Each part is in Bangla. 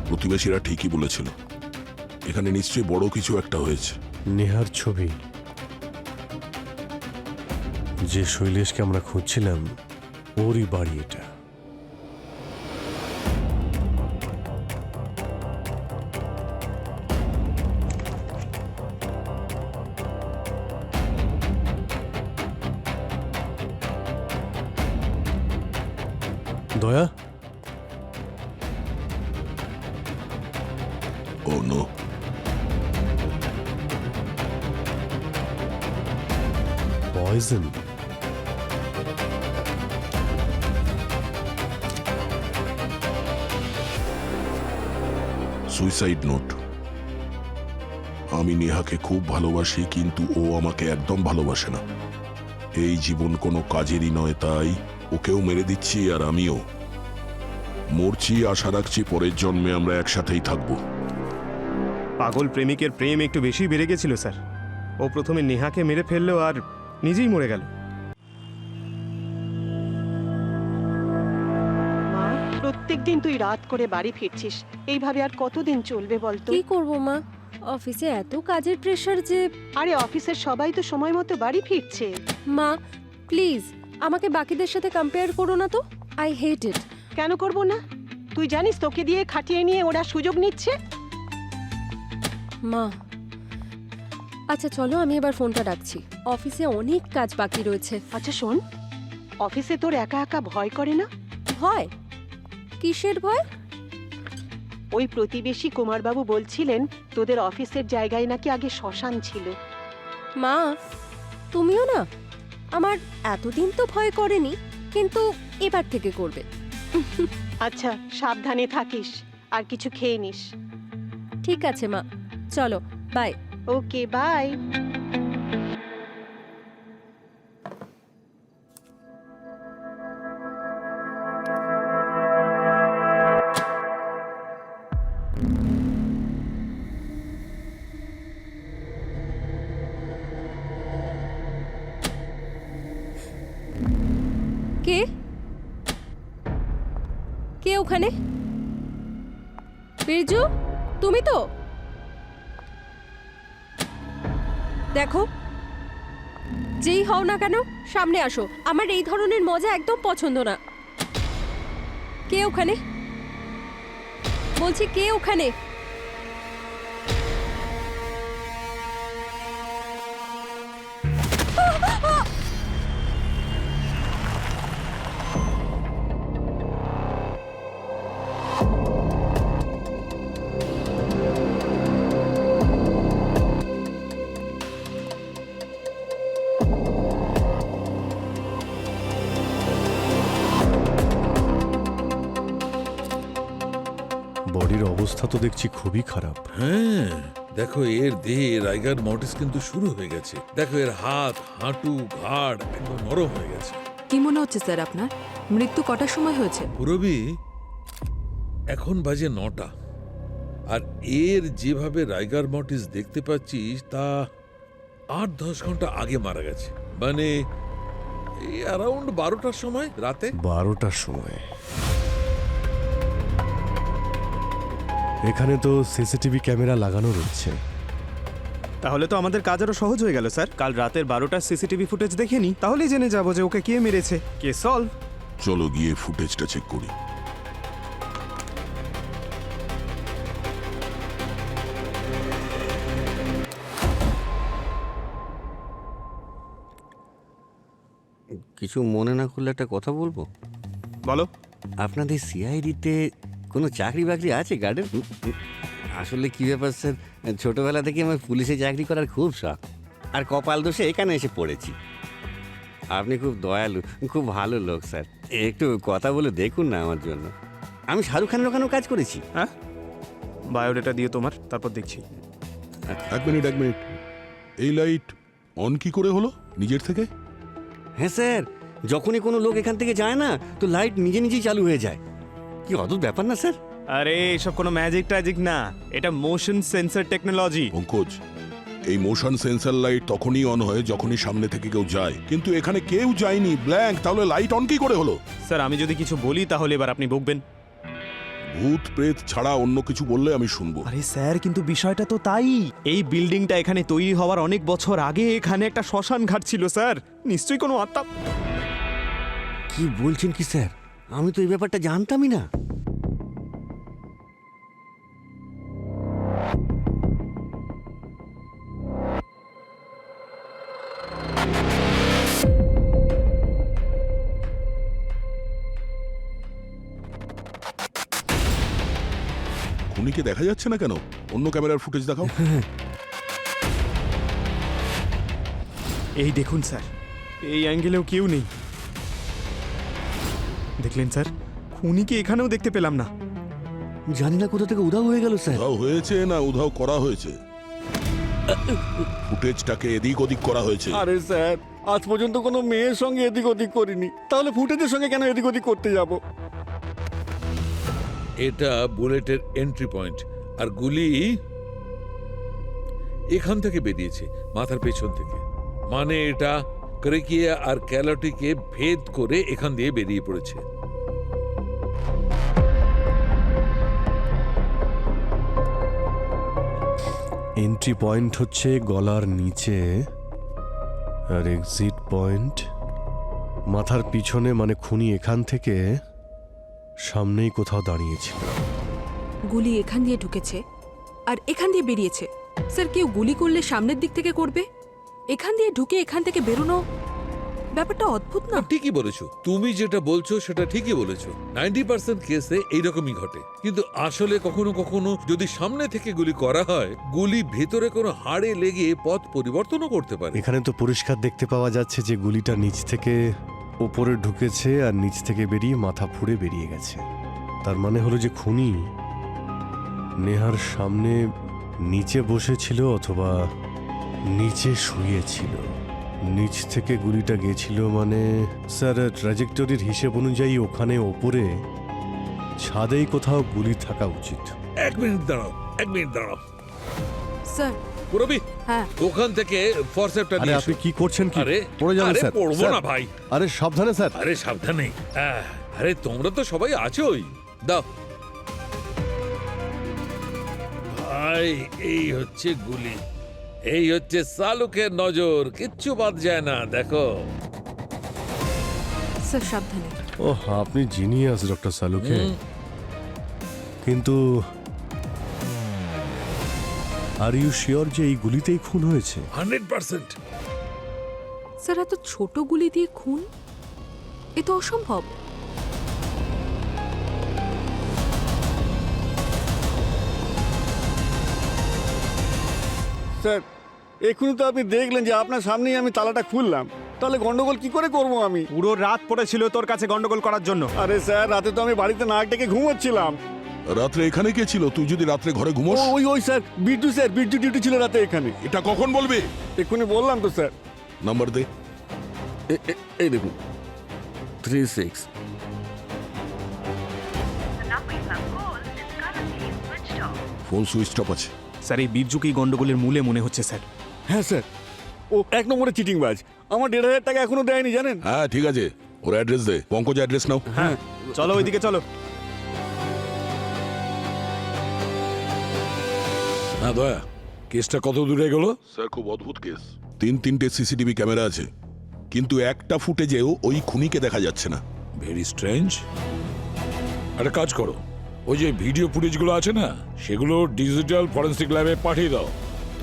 প্রতিবেশীরা ঠিকই বলেছিল, এখানে নিশ্চয়ই বড় কিছু একটা হয়েছে। নেহার ছবি, যে শৈলেশকে আমরা খুঁজছিলাম, ওরই বাড়ি এটা। দয়া, ও নো, পয়জন। Suicide note. আমি নেহাকে খুব ভালোবাসি, কিন্তু ও আমাকে একদম ভালোবাসে না। এই জীবন কোনো কাজেরই নয়, তাই ওকেও মেরে দিচ্ছি আর আমিও মরছি। আশা রাখছি পরের জন্মে আমরা একসাথেই থাকবো। পাগল প্রেমিকের প্রেম একটু বেশি বেড়ে গেছিল স্যার। ও প্রথমে নেহাকে মেরে ফেললো আর নিজেই মরে গেল। মা, প্রত্যেকদিন তুই রাত করে বাড়ি ফিরছিস, এইভাবে আর কতদিন চলবে বলতো? কি করব মা, অফিসে এত কাজের প্রেশার যে। আরে অফিসের সবাই তো সময় মতো বাড়ি ফিরছে। মা প্লিজ আমাকে বাকিদের সাথে কম্পেয়ার করো না তো, আই হেট ইট। কেন করব না? তুই জানিস তোকে দিয়ে খাটিয়ে নিয়ে ওরা সুযোগ নিচ্ছে। মা আচ্ছা চলো, আমি এবার ফোনটা রাখছি, অফিসে অনেক কাজ বাকি রয়েছে। আচ্ছা শোন, অফিসে তোর একা একা ভয় করে না? ভয়? কিসের ভয়? ওই প্রতিবেশী কুমারবাবু বলছিলেন তোদের অফিসের জায়গায় নাকি আগে শ্মশান ছিল। মা তুমিও না? আমার এতদিন তো ভয় করেনি, কিন্তু এবার থেকে করবে। আচ্ছা সাবধানে থাকিস, আর কিছু খেয়ে নিস। ঠিক আছে মা, চলো বাই। Okay bye. কে কে ওখানে? বিরজু, তুমি তো? দেখো, যেই হও না কেন সামনে আসো, আমার এই ধরনের মজা একদম পছন্দ না। কে ওখানে বলছি, কে ওখানে? বডির অবস্থা তো দেখছি খুবই খারাপ। হ্যাঁ দেখো, এর দেহে রাইগার মর্টিস কিন্তু শুরু হয়ে গেছে। দেখো এর হাত, হাঁটু, ঘাড় একদম নরম হয়ে গেছে। কি মনে হচ্ছে স্যার আপনার? মৃত্যু কটার সময় হয়েছে? পুরবি এখন বাজে 9টা, আর এর যেভাবে রাইগার মর্টিস দেখতে পাচ্ছিস তা 8-10 ঘন্টা আগে মারা গেছে। মানে এই অ্যারাউন্ড 12টার সময় রাতে। 12টার সময়? এখানে তো সিসিটিভি ক্যামেরা লাগানো রয়েছে। তাহলে তো আমাদের কাজ আরো সহজ হয়ে গেল স্যার। কাল রাতের 12টার সিসিটিভি ফুটেজ দেখে নি, তাহলেই জেনে যাবো যে ওকে কে মেরেছে। কে সলভ। চলো গিয়ে ফুটেজটা চেক করি। কিছু মনে না করলে একটা কথা বলবো। বলো। আপনাদের সিআইডিতে কোনো চাকরি বাকরি আছে গার্ডের? আসলে কি ব্যাপার স্যার, ছোটবেলা থেকে আমার পুলিশে চাকরি করার খুব শখ, আর কপাল দোষে এখানে এসে পড়েছি। আপনি খুব দয়ালু, খুব ভালো লোক স্যার, একটু কথা বলে দেখুন না আমার জন্য। আমি শাহরুখ খানের ওখানেও কাজ করেছি। হ্যাঁ, বায়োডাটা দিয়ে তোমার, তারপর দেখছি। এক মিনিট। এই লাইট অন কি করে হলো নিজের থেকে? হ্যাঁ স্যার, যখনই কোনো লোক এখান থেকে যায় না, তো লাইট নিজে নিজেই চালু হয়ে যায়। কি অদ্ভুত ব্যাপার না স্যার? আরে এসব কোনো ম্যাজিক ট্যাজিক না, এটা মোশন সেন্সর টেকনোলজি। পঙ্কজ, এই মোশন সেন্সর লাইট তখনই অন হয় যখনই সামনে থেকে কেউ যায়, কিন্তু এখানে কেউ যায়নি, ব্ল্যাঙ্ক। তাহলে লাইট অন কি করে হলো? স্যার আমি যদি কিছু বলি তাহলে এবার আপনি বকবেন। ভূত প্রেত ছাড়া অন্য কিছু বললে আমি শুনবো। আরে স্যার কিন্তু বিষয়টা তো তাই। এই বিল্ডিংটা এখানে তৈরি হওয়ার অনেক বছর আগে এখানে একটা শ্মশান ঘাট ছিল স্যার। নিশ্চয়ই কোনো আত্মা। কি বলছেন কি স্যার? আমি তো এই ব্যাপারটা জানতামই না। খুনিকে দেখা যাচ্ছে না কেন? অন্য ক্যামেরার ফুটেজ দেখাও। এই দেখুন স্যার, এই অ্যাঙ্গেলেও কেউ নেই। দেখলেন স্যার, খুনিকে এখানেও দেখতে পেলাম না। জানি না কোথা থেকে উধাও হয়ে গেল স্যার। উধাও হয়েছে না উধাও করা হয়েছে? ফুটেজটাকে এদিক ওদিক করা হয়েছে। আরে স্যার, আজ পর্যন্ত কোনো মেয়ের সঙ্গে এদিক ওদিক করিনি, তাহলে ফুটেজের সঙ্গে কেন এদিক ওদিক করতে যাব? এটা বুলেটের এন্ট্রি পয়েন্ট, আর গুলি এখান থেকে বেরিয়েছে, মাথার পেছন থেকে। মানে এটা ক্রেকিয়া আর ক্যালোটিকে ভেদ করে এখান দিয়ে বেরিয়ে পড়েছে। এন্ট্রি পয়েন্ট হচ্ছে গলার নিচে, আর এক্সিট পয়েন্ট মাথার পিছনে। মানে খুনি এখান থেকে সামনেই কোথাও দাঁড়িয়েছিল। গুলি এখান দিয়ে ঢুকেছে আর এখান দিয়ে বেরিয়েছে। স্যার, কেউ গুলি করলে সামনের দিক থেকে করবে, এখান দিয়ে ঢুকে এখান থেকে বেরোনো, ব্যাপারটা অদ্ভুত না? ঠিকই বলেছো, তুমি যেটা বলছো সেটা ঠিকই বলেছো। 90% কেসে এইরকমই ঘটে। কিন্তু আসলে কখনো কখনো যদি সামনে থেকে গুলি করা হয়, গুলি ভেতরে কোনো হাড়ে লেগে পথ পরিবর্তনও করতে পারে। এখানে তো পরিষ্কার দেখতে পাওয়া যাচ্ছে যে গুলিটা নিচ থেকে ওপরে ঢুকেছে আর নিচ থেকে বেরিয়ে মাথা ফুঁড়ে বেরিয়ে গেছে। তার মানে হলো যে খুনি নেহার সামনে নিচে বসেছিল অথবা নিচে শুয়েছিল। নিচ থেকে গুলিটা গেছিল মানে স্যার ট্র্যাজেক্টরির হিসেব অনুযায়ী ওখানে ওপরে ছাদেই কোথাও গুলি থাকা উচিত। এক মিনিট দাঁড়াও। স্যার। পুরবি, হ্যাঁ। ওখান থেকে ফরসেপটা আরে নিয়ে আপনি এসো। কি করছেন? কি আরে পড়ে যাবেন আরে স্যার। পড়বো স্যার, না ভাই। আরে সাবধানে স্যার। আরে সাবধানে। আরে তোমরা তো সবাই আছোই, দাও ভাই। এই হচ্ছে গুলি, এই হচ্ছে শালুকের নজর, কিচ্ছু বাদ যায় না। দেখো স্যার সাবধানে। ও আপনি জিনিয়াস ডক্টর সালুকে। কিন্তু আর ইউ শিওর যে এই গুলিতেই খুন হয়েছে? 100%। স্যার, এত ছোট গুলি দিয়ে খুন, এ তো অসম্ভব। স্যার, এক্ষুনি তো আপনি দেখলেন যে আপনার সামনেই আমি তালাটা খুললাম, তাহলে গন্ডগোল কি করে করব আমি? পুরো রাত পড়েছিল তোর কাছে গন্ডগোল করার জন্য। আরে স্যার, রাতে তো আমি বাড়িতে নাক ডেকে ঘুমোচ্ছিলাম। রাত্রে এখানে কে ছিল? তুই যদি রাত্রে ঘরে ঘুমোস? ওই স্যার, বিরজু ডিউটি ছিল রাতে এখানে। এটা কখন বলবি? এক্ষুনি বললাম তো স্যার। নাম্বার দে। এই দেখুন 36। ফোন সুইচ অফ আছে। স্যার এই বীরজুকেই গন্ডগোলের মূলে মনে হচ্ছে স্যার। হ্যাঁ স্যার, ও 1 নম্বরে চিটিংবাজ। আমার 1,500 টাকা এখনো দেয়নি জানেন। হ্যাঁ ঠিক আছে, ওর অ্যাড্রেস দে। পঙ্কজ অ্যাড্রেস নাও। হ্যাঁ চলো ওইদিকে চলো। না দয়া, কেসটা কত দূরে গেল? স্যার খুব অদ্ভুত কেস। 3টে সিসিটিভি ক্যামেরা আছে, কিন্তু একটা ফুটেজেও ওই খুনিকে দেখা যাচ্ছে না। Very strange. একটা কাজ করো, ওই যে ভিডিও ফুটেজগুলো আছে না, সেগুলো ডিজিটাল ফরেন্সিক ল্যাবে পাঠিয়ে দাও।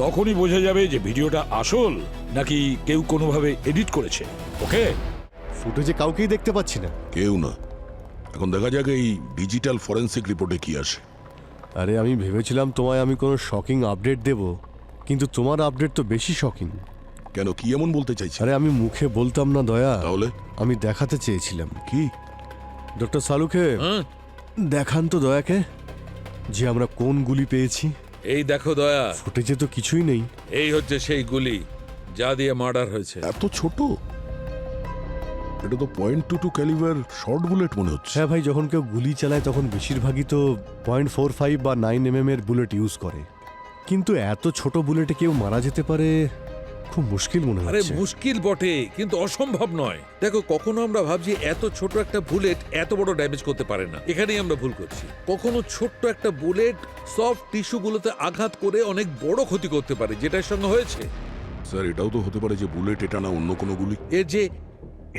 তখনই বোঝা যাবে যে ভিডিওটা আসল নাকি কেউ কোনোভাবে এডিট করেছে। ওকে? ফুটেজে কাউকেই দেখতে পাচ্ছি না। কেউ না। এখন দেখা যাক এই ডিজিটাল ফরেন্সিক রিপোর্টে কি আসে। আরে আমি ভেবেছিলাম তোমায় আমি কোনো শকিং আপডেট দেব, কিন্তু তোমার আপডেট তো বেশি শকিং। কেন, কি এমন বলতে চাইছি? আরে আমি মুখে বলতাম না দয়া, তাহলে আমি দেখাতে চেয়েছিলাম। কি? ডক্টর সালুকে হ্যাঁ? দেখান তো দয়াকে যে আমরা কোন গুলি পেয়েছি। এই দেখো দয়া, ফুটেজে তো কিছুই নেই। এই হচ্ছে সেই গুলি যা দিয়ে মার্ডার হয়েছে। এত ছোট? এটা তো .22 ক্যালিবার শর্ট বুলেট মনে হচ্ছে। হ্যাঁ ভাই, যখন কেউ গুলি চালায় তখন বেশিরভাগই তো .45 বা 9mm এর বুলেট ইউজ করে, কিন্তু এত ছোট বুলেটে কেউ মারা যেতে পারে খুব মুশকিল মনে আরে হচ্ছে। মুশকিল বটে, কিন্তু অসম্ভব নয়। দেখো, কখনো আমরা ভাবছি এত ছোট একটা বুলেট এত বড় ড্যামেজ করতে পারে না, এখানেই আমরা ভুল করছি। কখনো ছোট্ট একটা বুলেট সফট টিস্যুগুলোতে আঘাত করে অনেক বড় ক্ষতি করতে পারে, যেটার সঙ্গে হয়েছে। স্যার এটাও তো হতে পারে যে বুলেট এটা না অন্য কোনো গুলি। এর যে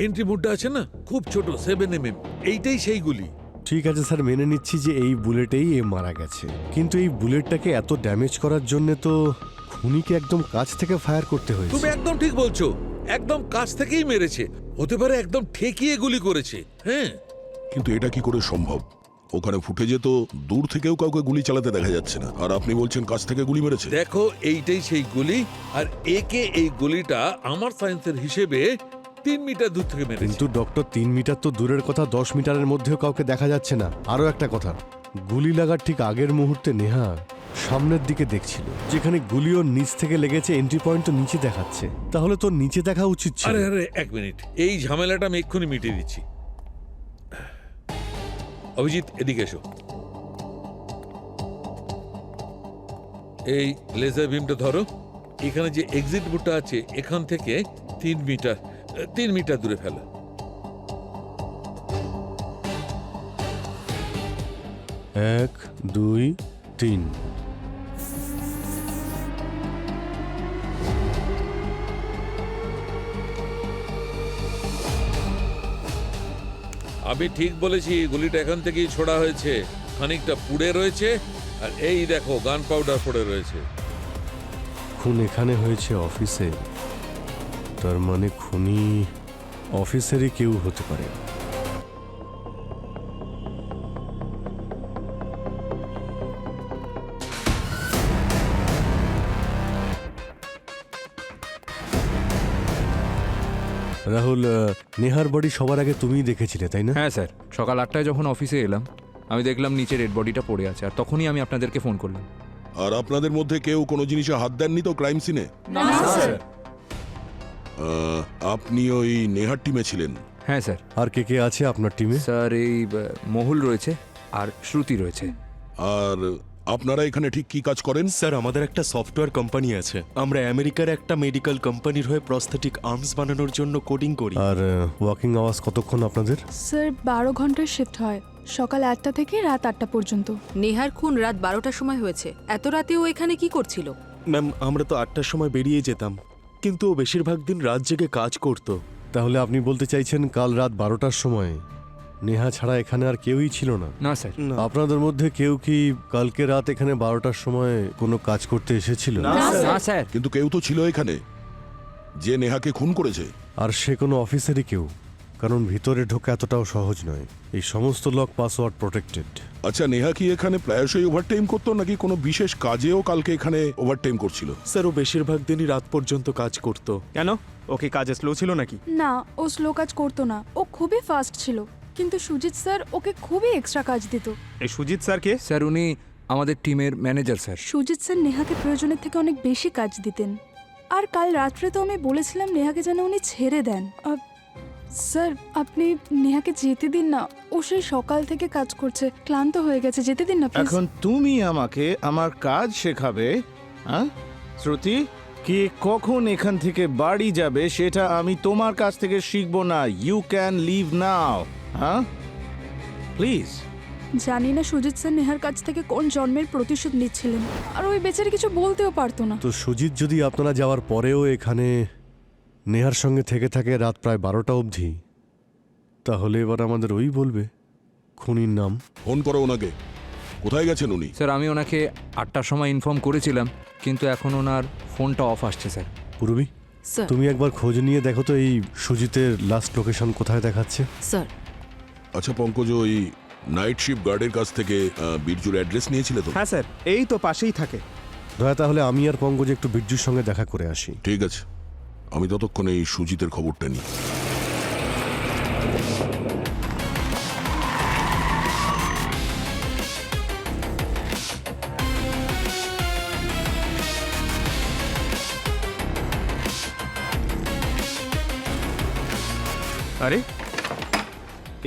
এন্ট্রি মুডটা আছে না, খুব ছোট 7mm, এইটাই সেই গুলি। ঠিক আছে স্যার, মেনে নিচ্ছি যে এই বুলেটেই এ মারা গেছে, কিন্তু এই বুলেটটাকে এত ড্যামেজ করার জন্য তো খুনিকে একদম কাছ থেকে ফায়ার করতে তুমি হয়েছে। একদম ঠিক বলছো, একদম কাছ থেকেই মেরেছে। হতে পারে একদম ঠেকিয়ে গুলি করেছে। হ্যাঁ, কিন্তু এটা কি করে সম্ভব? ওখানে ফুটেজে তো দূর থেকেও কাউকে গুলি চালাতে দেখা যাচ্ছে না, আর আপনি বলছেন কাছ থেকে গুলি মেরেছে। দেখো এইটাই সেই গুলি, আর একে এই গুলিটা আমার সায়েন্সের হিসেবে 3 মিটার দূর থেকে মেরেছে। কিন্তু ডক্টর 3 মিটার তো দূরের কথা, 10 মিটারের মধ্যেও কাউকে দেখা যাচ্ছে না। আরও একটা কথা, গুলি লাগার ঠিক আগের মুহূর্তে নেহা সামনের দিকে দেখছিল, যেখানে গুলি ওর নিচ থেকে লেগেছে। এন্ট্রি পয়েন্ট তো নিচে দেখাচ্ছে, তাহলে তোর নিচে দেখা উচিত ছিল। আরে আরে 1 মিনিট, এই ঝামেলাটা আমি এক্ষুনি মিটিয়ে দিচ্ছি। অভিজিৎ, এদিকে এসো। এই লেজার বিমটা ধরো। এখানে যে এক্সিট বুটটা আছে, এখান থেকে 3 মিটার দূরে ফেলো। এক, দুই, তিন। আমি ঠিক বলেছি, গুলিটা এখান থেকেই ছোড়া হয়েছে। খানিকটা পুড়ে রয়েছে, আর এই দেখো গান পাউডার পড়ে রয়েছে। খুন এখানে হয়েছে অফিসে, তার মানে খুনি অফিসেরই কেউ হতে পারে। রাহুল, নেহার বডি সবার আগে তুমিই দেখেছিলে তাই না? হ্যাঁ স্যার, সকাল 8টায় যখন অফিসে এলাম আমি দেখলাম নিচে ডেড বডিটা পড়ে আছে, আর তখনই আমি আপনাদেরকে ফোন করলাম। আর আপনাদের মধ্যে কেউ কোনো জিনিসে হাত দেননি তো ক্রাইম সিনে? আপনি ওই নেহার টিমে ছিলেন? হ্যাঁ স্যার। আর কে কে আছে আপনার টিমে? স্যার এই মহুল রয়েছে আর শ্রুতি রয়েছে। আর আপনারা এখানে ঠিক কি কাজ করেন? স্যার, আমাদের একটা সফটওয়্যার কোম্পানি আছে। আমরা আমেরিকার একটা মেডিকেল কোম্পানির হয়ে প্রস্থেটিক আর্মস বানানোর জন্য কোডিং করি। আর ওয়ার্কিং আওয়ার্স কতক্ষণ আপনাদের? স্যার 12 ঘন্টার শিফট হয়, সকাল 8টা থেকে রাত 8টা পর্যন্ত। নেহার খুন রাত 12টার সময় হয়েছে। এত রাতে ও এখানে কি করছিল? ম্যাম, আমরা তো 8টার সময় বেরিয়ে যেতাম, কিন্তু ও বেশিরভাগ দিন রাত জেগে কাজ করতো। তাহলে আপনি বলতে চাইছেন কাল রাত 12টার সময় নেহা ছাড়া এখানে আর কেউই ছিল না? না স্যার। আপনাদের মধ্যে কেউ কি কালকে রাত এখানে 12টার সময় কোনো কাজ করতে এসেছিল? না স্যার। কিন্তু কেউ তো ছিল এখানে যে নেহাকে খুন করেছে। আর সে কোনো অফিসারই কেউ, কারণ ভিতরে ঢোকা এতটাও সহজ নয়। এই সমস্ত লক পাসওয়ার্ড প্রোটেক্টেড। আচ্ছা, নেহা কি এখানে প্রায়শই ওভারটাইম করতো, নাকি কোনো বিশেষ কাজেও কালকে এখানে ওভারটাইম করছিল? স্যার, ও বেশিরভাগ দিনই রাত পর্যন্ত কাজ করতো। কেন, ওকে কাজে স্লো ছিল নাকি? না, ও স্লো কাজ করতো না, ও খুবই ফাস্ট ছিল। কিন্তু সুজিত স্যার ওকে খুবই এক্সট্রা কাজ দিত। এই সুজিত স্যার কে? স্যার উনি আমাদের টিমের ম্যানেজার স্যার। সুজিত স্যার নেহাকে প্রয়োজনের থেকে অনেক বেশি কাজ দিতেন। আর কাল রাত্রে তো আমি বলেছিলাম নেহাকে যেন উনি ছেড়ে দেন। স্যার, আপনি নেহাকে যেতে দিন না, ও সেই সকাল থেকে কাজ করছে, ক্লান্ত হয়ে গেছে, যেতে দিন না প্লিজ। এখন তুমি আমাকে আমার কাজ শেখাবে? হ্যাঁ শ্রুতি, কি কখন এখান থেকে বাড়ি যাবে সেটা আমি তোমার কাছ থেকে শিখবো না। ইউ ক্যান লিভ নাও। হ্যাঁ প্লিজ। জানি না সুজিত স্যার নেহার কাছ থেকে কোন জন্মের প্রতিশোধ নিচ্ছিলেন, আর ওই বেচারি কিছু বলতেও পারতো না। তো সুজিত যদি আপনারা যাওয়ার পরেও এখানে নেহার সঙ্গে থেকে থাকে রাত প্রায় 12টা অবধি, তাহলে এবার আমাদের ওই বলবে খুনির নাম। ফোন করো ওনাকে। কোথায় গেছেন উনি? স্যার আমি ওনাকে 8টার সময় ইনফর্ম করেছিলাম, কিন্তু এখন ওনার ফোনটা অফ আসছে স্যার। পূর্বী, স্যার। তুমি একবার খোঁজ নিয়ে দেখো তো এই সুজিতের লাস্ট লোকেশন কোথায় দেখাচ্ছে। স্যার। আচ্ছা পঙ্কজ, ওই নাইট শিফট গার্ডের কাছ থেকে বীরজুর অ্যাড্রেস নিয়েছিলে তো? হ্যাঁ স্যার, এই তো পাশেই থাকে। দয়া তাহলে আমি আর পঙ্কজ একটু বীরজুর সঙ্গে দেখা করে আসি। ঠিক আছে, আমি ততক্ষণে এই সুজিতের খবরটা নিই। আরে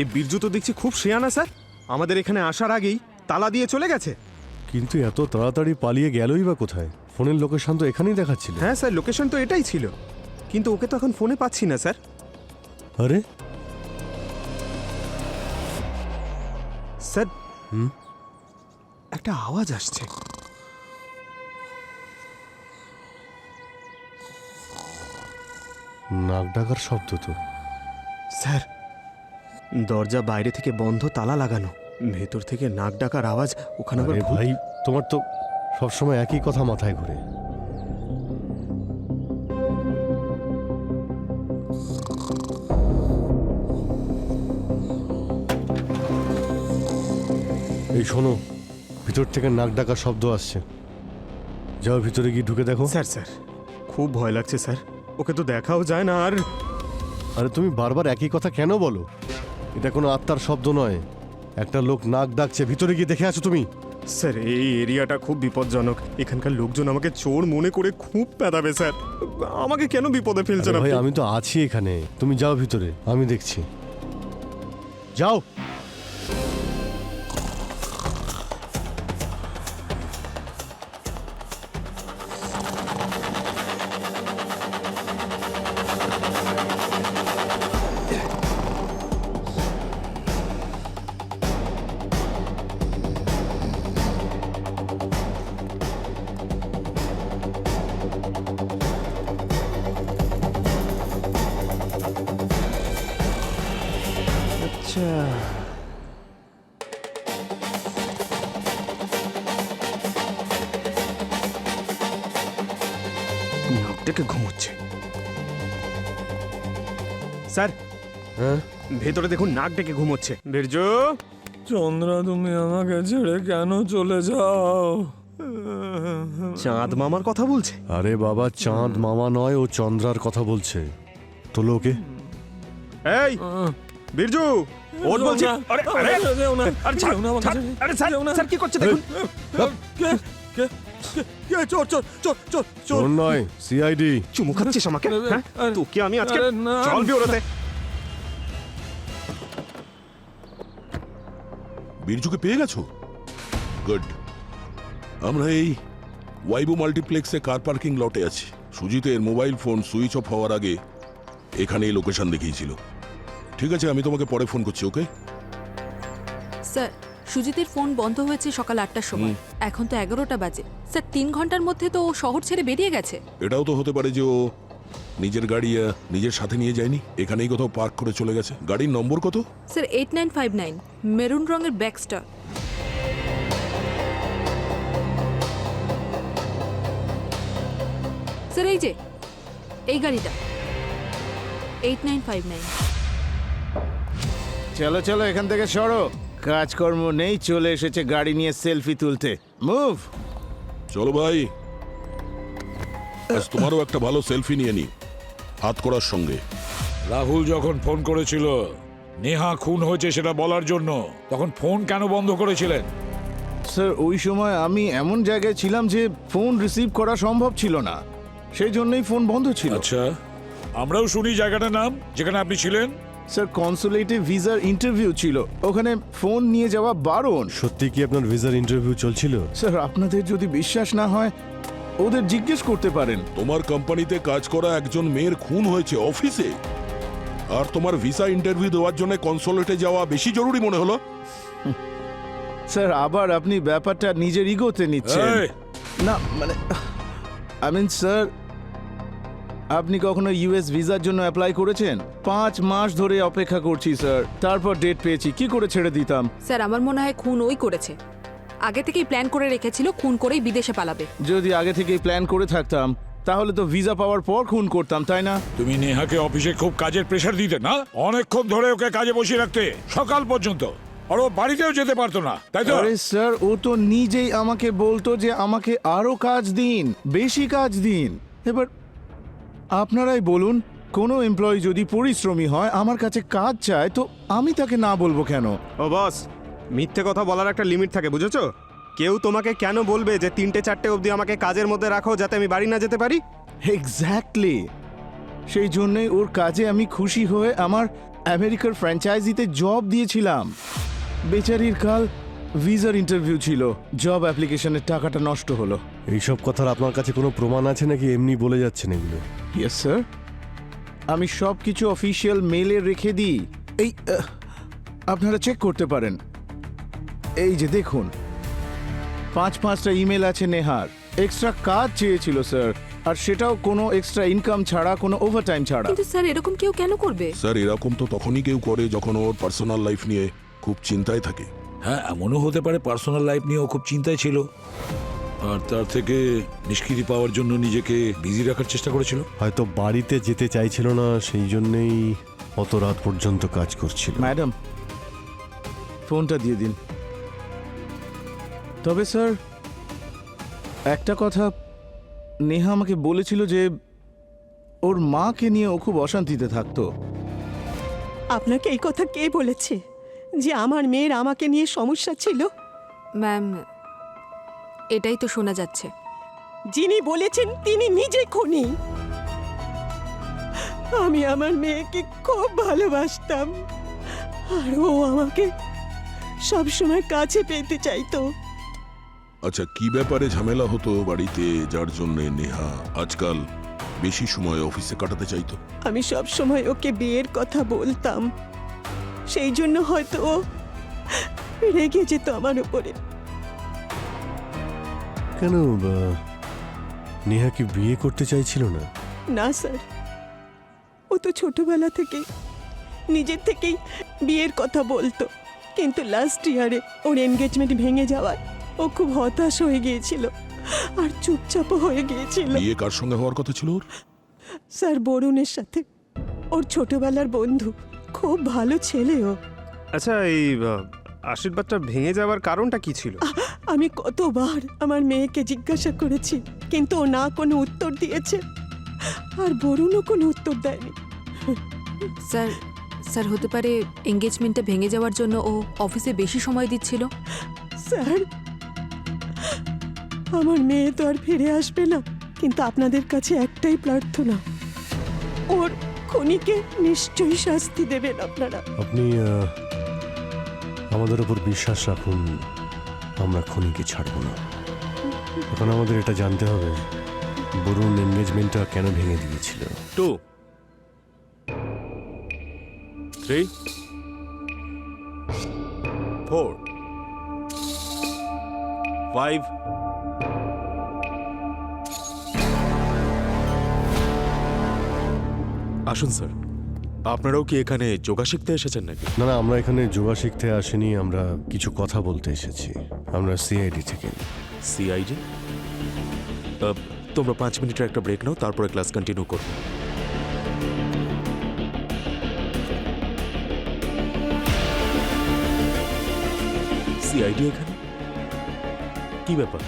এই বীরজু তো দেখছি খুব শেয়ানা স্যার, আমাদের এখানে আসার আগেই তালা দিয়ে চলে গেছে। কিন্তু এত তাড়াতাড়ি পালিয়ে গেলই বা কোথায়? ফোনের লোকেশন তো এখানেই দেখাচ্ছিল। হ্যাঁ স্যার, লোকেশন তো এটাই ছিল, কিন্তু ওকে তো এখন ফোনে পাচ্ছি না স্যার। আরে স্যার একটা আওয়াজ আসছে। নাক ডাকার শব্দ তো। স্যার দরজা বাইরে থেকে বন্ধ, তালা লাগানো, ভেতর থেকে নাক ডাকার আওয়াজ। ওখানে আবার আরে ভূত। ভাই, তোমার তো সবসময় একই কথা মাথায় ঘুরে। এই শোনো, ভিতর থেকে নাক ডাকার শব্দ আসছে। যাও ভিতরে গিয়ে ঢুকে দেখো। স্যার স্যার খুব ভয় লাগছে স্যার, ওকে তো দেখাও যায় না। আর আরে তুমি বারবার একই কথা কেন বলো? এটা কোনো আত্মার শব্দ নয়, একটা লোক নাক ডাকছে। ভিতরে গিয়ে দেখে আসো তুমি। স্যার এই এরিয়াটা খুব বিপজ্জনক, এখানকার লোকজন আমাকে চোর মনে করে খুব পেদাবে স্যার। আমাকে কেন বিপদে ফেলছেন আরে ভাই, আপনি? আমি তো আছি এখানে, তুমি যাও ভিতরে, আমি দেখছি। যাও। আচ্ছা নাক ডেকে ঘুমোচ্ছে। স্যার হ্যাঁ, ভেতরে দেখুন, নাক ডেকে ঘুমোচ্ছে। বীর্য, চন্দ্রা, তুমি আমাকে ছেড়ে কেন চলে যাও? চাঁদ মামার কথা বলছে। আরে বাবা, চাঁদ মামা নয়, ও চন্দ্রার কথা বলছে। তোলো ওকে। এই বীরজু, ওর বলছি। আরে আরে আরে ছাড়, ছাড়। আরে স্যার, স্যার কি করছে দেখুন। চোর চোর চোর চোর চোর নয়, সিআইডি। চুমু খাচ্ছিস আমাকে? হ্যাঁ, তোকে আমি আজকে। আরে না। চল বিওরতে। বীরজুকে পেয়ে গেছো? গুড। আমরা এই ওয়াইবো মাল্টিপ্লেক্সে কার পার্কিং লটে আছি। সুজিতের মোবাইল ফোন সুইচ অফ হওয়ার আগে এখানে এই লোকেশন দেখিয়েছিল। ঠিক আছে, আমি তোমাকে পরে ফোন করছি, ওকে? স্যার, সুজিতের ফোন বন্ধ হয়েছে সকাল 8টার সময়, এখন তো 11টা বাজে। স্যার 3 ঘন্টার মধ্যে তো ও শহর ছেড়ে বেরিয়ে গেছে। এটাও তো হতে পারে যে ও নিজের গাড়ি নিজের সাথে নিয়ে যায়নি, এখানেই কোথাও পার্ক করে চলে গেছে। গাড়ির নম্বর কত? স্যার 8959, মেরুন রঙের ব্যাগস্টার। স্যার এই যে এই গাড়িটা 8959। চলো চলো, এখান থেকে সরো। কাজকর্ম নেই, চলে এসেছে গাড়ি নিয়ে সেলফি তুলতে। মুভ। চলো ভাই, আজ তোমারও একটা ভালো সেলফি নিয়ে নি হাত করার সঙ্গে। রাহুল যখন ফোন করেছিল নেহা খুন হয়েছে সেটা বলার জন্য, তখন ফোন কেন বন্ধ করেছিলেন? স্যার ওই সময় আমি এমন জায়গায় ছিলাম যে ফোন রিসিভ করা সম্ভব ছিল না, সেই জন্যই ফোন বন্ধ ছিল। আচ্ছা, আমরাও শুনি জায়গাটার নাম যেখানে আপনি ছিলেন। স্যার কনসুলেটে ভিসার ইন্টারভিউ ছিল, ওখানে ফোন নিয়ে যাওয়া বারণ। সত্যি কি আপনার ভিসার ইন্টারভিউ চলছিল? স্যার আপনাদের যদি বিশ্বাস না হয় ওদের জিজ্ঞেস করতে পারেন। তোমার কোম্পানিতে কাজ করা একজন মেয়ের খুন হয়েছে অফিসে, আর তোমার ভিসা ইন্টারভিউ দেওয়ার জন্য কনসুলেটে যাওয়া বেশি জরুরি মনে হলো? স্যার আবার আপনি ব্যাপারটা নিজের ইগোতে নিচ্ছেন। এই! না মানে স্যার, আপনি কখনো ইউএস ভিসার জন্য অ্যাপ্লাই করেছেন? 5 মাস ধরে অপেক্ষা করছি স্যার, তারপর ডেট পেয়েছি, কি করে ছেড়ে দিতাম? স্যার আমার মনে হয় খুন ওই করেছে, আগে থেকেই প্ল্যান করে রেখেছিল খুন করেই বিদেশে পালাবে। যদি আগে থেকেই প্ল্যান করে থাকতাম তাহলে তো ভিসা পাওয়ার পর খুন করতাম, তাই না? তুমি নেহাকে অফিসে খুব কাজের প্রেশার দিতে না? অনেকক্ষণ ধরে ওকে কাজে বসিয়ে রাখতে, সকাল পর্যন্ত। আর ও বাড়িতেও যেতে পারতো না, তাই তো? আরে স্যার, ও তো নিজেই আমাকে বলতো যে আমাকে আরো কাজ দিন, বেশি কাজ দিন। এবার আপনারাই বলুন, কোনো এমপ্লয়ি যদি পরিশ্রমী হয়, আমার কাছে কাজ চায়, তো আমি তাকে না বলবো কেন? ও বস, মিথ্যে কথা বলার একটা লিমিট থাকে, বুঝেছো? কেউ তোমাকে কেন বলবে যে 3টে-4টে অবধি আমাকে কাজের মধ্যে রাখো যাতে আমি বাড়ি না যেতে পারি? এক্স্যাক্টলি, সেই জন্যই ওর কাজে আমি খুশি হয়ে আমার আমেরিকার ফ্র্যাঞ্চাইজিতে জব দিয়েছিলাম। বেচারির কাল ভিসার ইন্টারভিউ ছিল, জব অ্যাপ্লিকেশনের টাকাটা নষ্ট হলো। এইসব কথার আপনার কাছে কোনো প্রমাণ আছে নাকি এমনি বলে যাচ্ছেন এগুলো? ইয়েস স্যার, আমি সব কিছু অফিসিয়াল মেলে রেখে দিই। এই আপনারা চেক করতে পারেন। এই যে দেখুন, 5-5টা ইমেল আছে নেহার। এক্সট্রা কাজ চেয়েছিল স্যার, আর সেটাও কোনো এক্সট্রা ইনকাম ছাড়া, কোনো ওভারটাইম ছাড়া। কিন্তু স্যার এরকম কেউ কেন করবে? স্যার এরকম তো তখনই কেউ করে যখন ওর পার্সোনাল লাইফ নিয়ে খুব চিন্তায় থাকে। হ্যাঁ, এমনও হতে পারে পার্সোনাল লাইফ নিয়েও খুব চিন্তায় ছিল, আর তার থেকে নিষ্কৃতি পাওয়ার জন্য নিজেকে বিজি রাখার চেষ্টা করেছিল। হয়তো বাড়িতে যেতে চাইছিল না, সেই জন্যেই অত রাত পর্যন্ত কাজ করছিল। ম্যাডাম, ফোনটা দিয়ে দিন। তবে স্যার একটা কথা, নেহা আমাকে বলেছিল যে ওর মাকে নিয়ে ও খুব অশান্তিতে থাকতো। আপনাকে এই কথা কে বলেছে যে আমার মেয়ের আমাকে নিয়ে সমস্যা ছিল? ম্যাম, এটাই তো শোনা যাচ্ছে। যিনি বলেছেন তিনি নিজে খুনি। আমি আমার মেয়েকে খুব ভালোবাসতাম, আর ও আমাকে সবসময় কাছে পেতে চাইতো। আচ্ছা, কি ব্যাপারে ঝামেলা হতো বাড়িতে যার জন্য নেহা আজকাল বেশি সময় অফিসে কাটাতে চাইতো? আমি সব সময় ওকে বিয়ের কথা বলতাম, সেই জন্য হয়তো ও রেগে যেত আমার উপরে। কেন নেহা কি বিয়ে করতে চাইছিল না? না স্যার, ও তো ছোটবেলা থেকে নিজের থেকেই বিয়ের কথা বলতো, কিন্তু লাস্ট ইয়ারে ওর এনগেজমেন্ট ভেঙে যাওয়ায় ও খুব হতাশ হয়ে গিয়েছিল আর চুপচাপও হয়ে গিয়েছিল। বিয়ে কার সঙ্গে হওয়ার কথা ছিল ওর? স্যার, বরুণের সাথে, ওর ছোটবেলার বন্ধু। খুব ভালো ছেলে ও। আচ্ছা, এই আশীর্বাদটা ভেঙে যাওয়ার কারণটা কি ছিল? আমি কতবার আমার মেয়েকে জিজ্ঞাসা করেছি, কিন্তু ও না কোনো উত্তর দিয়েছে, আর বরুণও কোনো উত্তর দেয়নি। স্যার স্যার হতে পারে এঙ্গেজমেন্টটা ভেঙে যাওয়ার জন্য ও অফিসে বেশি সময় দিচ্ছিল। স্যার, আমার মেয়ে তো আর ফিরে আসবে না, কিন্তু আপনাদের কাছে একটাই প্রার্থনা, ওর খুনিকে নিশ্চয়ই শাস্তি দেবেন আপনারা। আপনি আমাদের উপর বিশ্বাস রাখুন, আমরা খুনিকে ছাড়ব না। এখন আমাদের এটা জানতে হবে বরুণ এনগেজমেন্টটা কেন ভেঙে দিয়েছিল। 2 3 4 5 আসুন স্যার, আপনারাও কি এখানে যোগা শিখতে এসেছেন নাকি? না না, আমরা এখানে যোগা শিখতে আসিনি, আমরা কিছু কথা বলতে এসেছি। আমরা সিআইডি থেকে। সিআইডি? তোমরা 5 মিনিটের একটা ব্রেক নাও, তারপরে ক্লাস কন্টিনিউ করবে। সিআইডি এখানে কি ব্যাপার?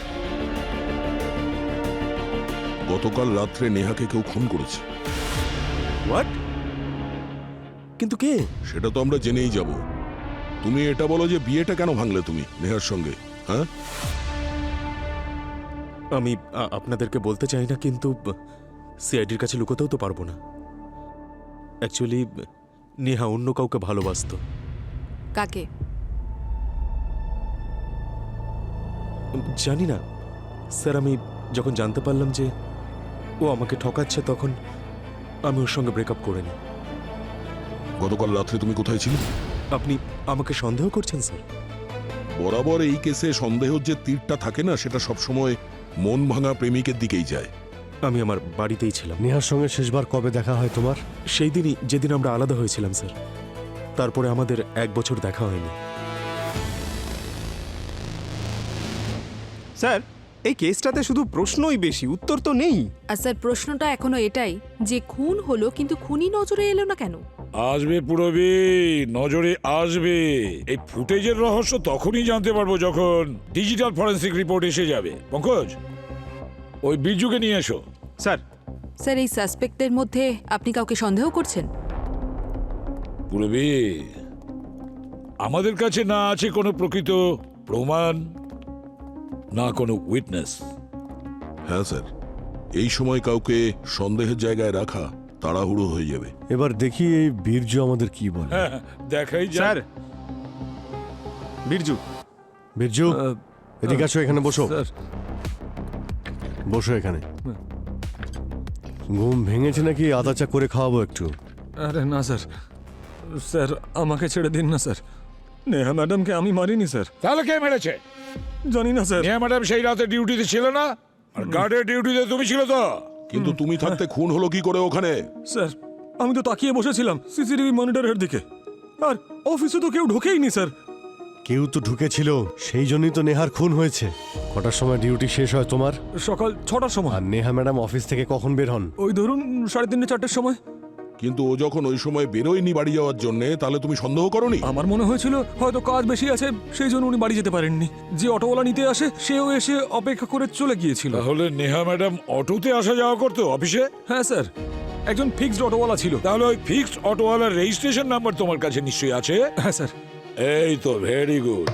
গতকাল রাত্রে নেহাকে কেউ খুন করেছে। হোয়াট? কিন্তু কে? সেটা তো আমরা জেনেই যাব। তুমি এটা বলো যে বিয়েটা কেন ভাঙলে তুমি নেহার সঙ্গে? হ্যাঁ, আমি আপনাদেরকে বলতে চাই না, কিন্তু সিআইডির কাছে লুকোতেও তো পারবো না। অ্যাকচুয়ালি নেহা অন্য কাউকে ভালোবাসতো। কাকে? জানি না স্যার, আমি যখন জানতে পারলাম যে ও আমাকে ঠকাচ্ছে, তখন আমি ওর সঙ্গে ব্রেকআপ করে নিই। গতকাল রাত্রে তুমি কোথায় ছিলে? আপনি আমাকে সন্দেহ করছেন স্যার? বরাবর এই কেসে সন্দেহের যে তীরটা থাকে না, সেটা সবসময় মন ভাঙা প্রেমিকের দিকেই যায়। আমি আমার বাড়িতেই ছিলাম। নেহার সঙ্গে শেষবার কবে দেখা হয় তোমার? সেই দিনই, যেদিন আমরা আলাদা হয়েছিলাম স্যার। তারপরে আমাদের 1 বছর দেখা হয়নি। স্যার, এই কেসটাতে শুধু প্রশ্নই বেশি, উত্তর তো নেই। আর স্যার প্রশ্নটা এখনো এটাই যে খুন হলো, কিন্তু খুনি নজরে এলো না কেন? আসবে পুরবি, নজরে আসবে। এই ফুটেজের রহস্য তখনই জানতে পারবো যখন ডিজিটাল ফরেন্সিক রিপোর্ট এসে যাবে। পঙ্কজ, ওই বিরজুকে নিয়ে এসো। স্যার, স্যার এই সাসপেক্টের মধ্যে আপনি কাউকে সন্দেহ করছেন? পুরবি, আমাদের কাছে না আছে কোনো প্রকৃত প্রমাণ, না কোনো উইটনেস। হ্যাঁ স্যার, এই সময় কাউকে সন্দেহের জায়গায় রাখা তাড়াহুড়ো হয়ে যাবে। এবার দেখি এই বীর্য আমাদের কি বলে। দেখাই যায়। স্যার, বীরজু। বীর্যু, এদিকে আসো, এখানে বসো। বসো এখানে। ঘুম ভেঙেছে নাকি আদা চা করে খাওয়াবো একটু? আরে না স্যার, স্যার আমাকে ছেড়ে দিন না স্যার। নেহা ম্যাডামকে আমি মারিনি স্যার। তাহলে কে মেরেছে? জানি না স্যার। নেহা ম্যাডাম সেই রাতে ডিউটিতে ছিল না, আর গার্ডের ডিউটিতে তুমি ছিল তো। কিন্তু তুমি থাকতে খুন হলো কি করে ওখানে? স্যার আমি তো তাকিয়ে বসেছিলাম সিসিটিভি মনিটরের দিকে, আর অফিসে তো কেউ ঢোকেইনি স্যার। কেউ তো ঢুকেছিল, সেই জন্যই তো নেহার খুন হয়েছে। কটার সময় ডিউটি শেষ হয় তোমার? সকাল 6টার সময়। আর নেহা ম্যাডাম অফিস থেকে কখন বের হন? ওই ধরুন 3:30 4টের সময়। কিন্তু ও যখন ওই সময় বেরোয়নি বাড়ি যাওয়ার জন্য, তাহলে তুমি সন্দেহ করনি? আমার মনে হয়েছিল হয়তো কাজ বেশি আছে, সেই জন্য উনি বাড়ি যেতে পারেননি। যে অটোওয়ালা নিতে আসে সেও এসে অপেক্ষা করে চলে গিয়েছিল। তাহলে নেহা ম্যাডাম অটোতে আসা যাওয়া করতো অফিসে? হ্যাঁ স্যার, একজন ফিক্সড অটোওয়ালা ছিল। তাহলে ওই ফিক্সড অটোওয়ালার রেজিস্ট্রেশন নাম্বার তোমার কাছে নিশ্চয়ই আছে? হ্যাঁ স্যার। এই তো ভেরি গুড।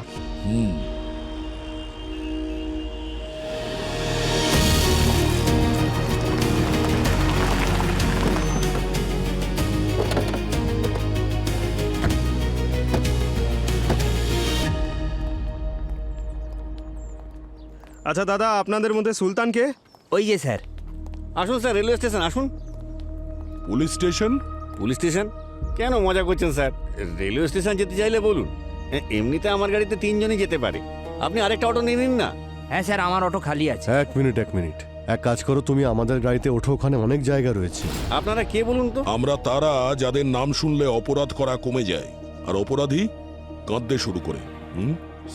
আচ্ছা দাদা, আপনাদের মধ্যে সুলতান কে? ওই যে স্যার। আসুন স্যার, রেলওয়ে স্টেশন আসুন। Police station? পুলিশ স্টেশন কেন মজা করছেন স্যার? রেলওয়ে স্টেশন যেতে চাইলে বলুন। এমনিতে আমার গাড়িতে 3 জনই যেতে পারে। আপনি আরেকটা অটো নিয়ে নিন না। হ্যাঁ স্যার, আমার অটো খালি আছে। এক মিনিট, এক কাজ করো, তুমি আমাদের গাড়িতে ওঠো, ওখানে অনেক জায়গা রয়েছে। আপনারা কে বলুন তো? আমরা তারা যাদের নাম শুনলে অপরাধ করা কমে যায়, আর অপরাধী কাঁদতে শুরু করে।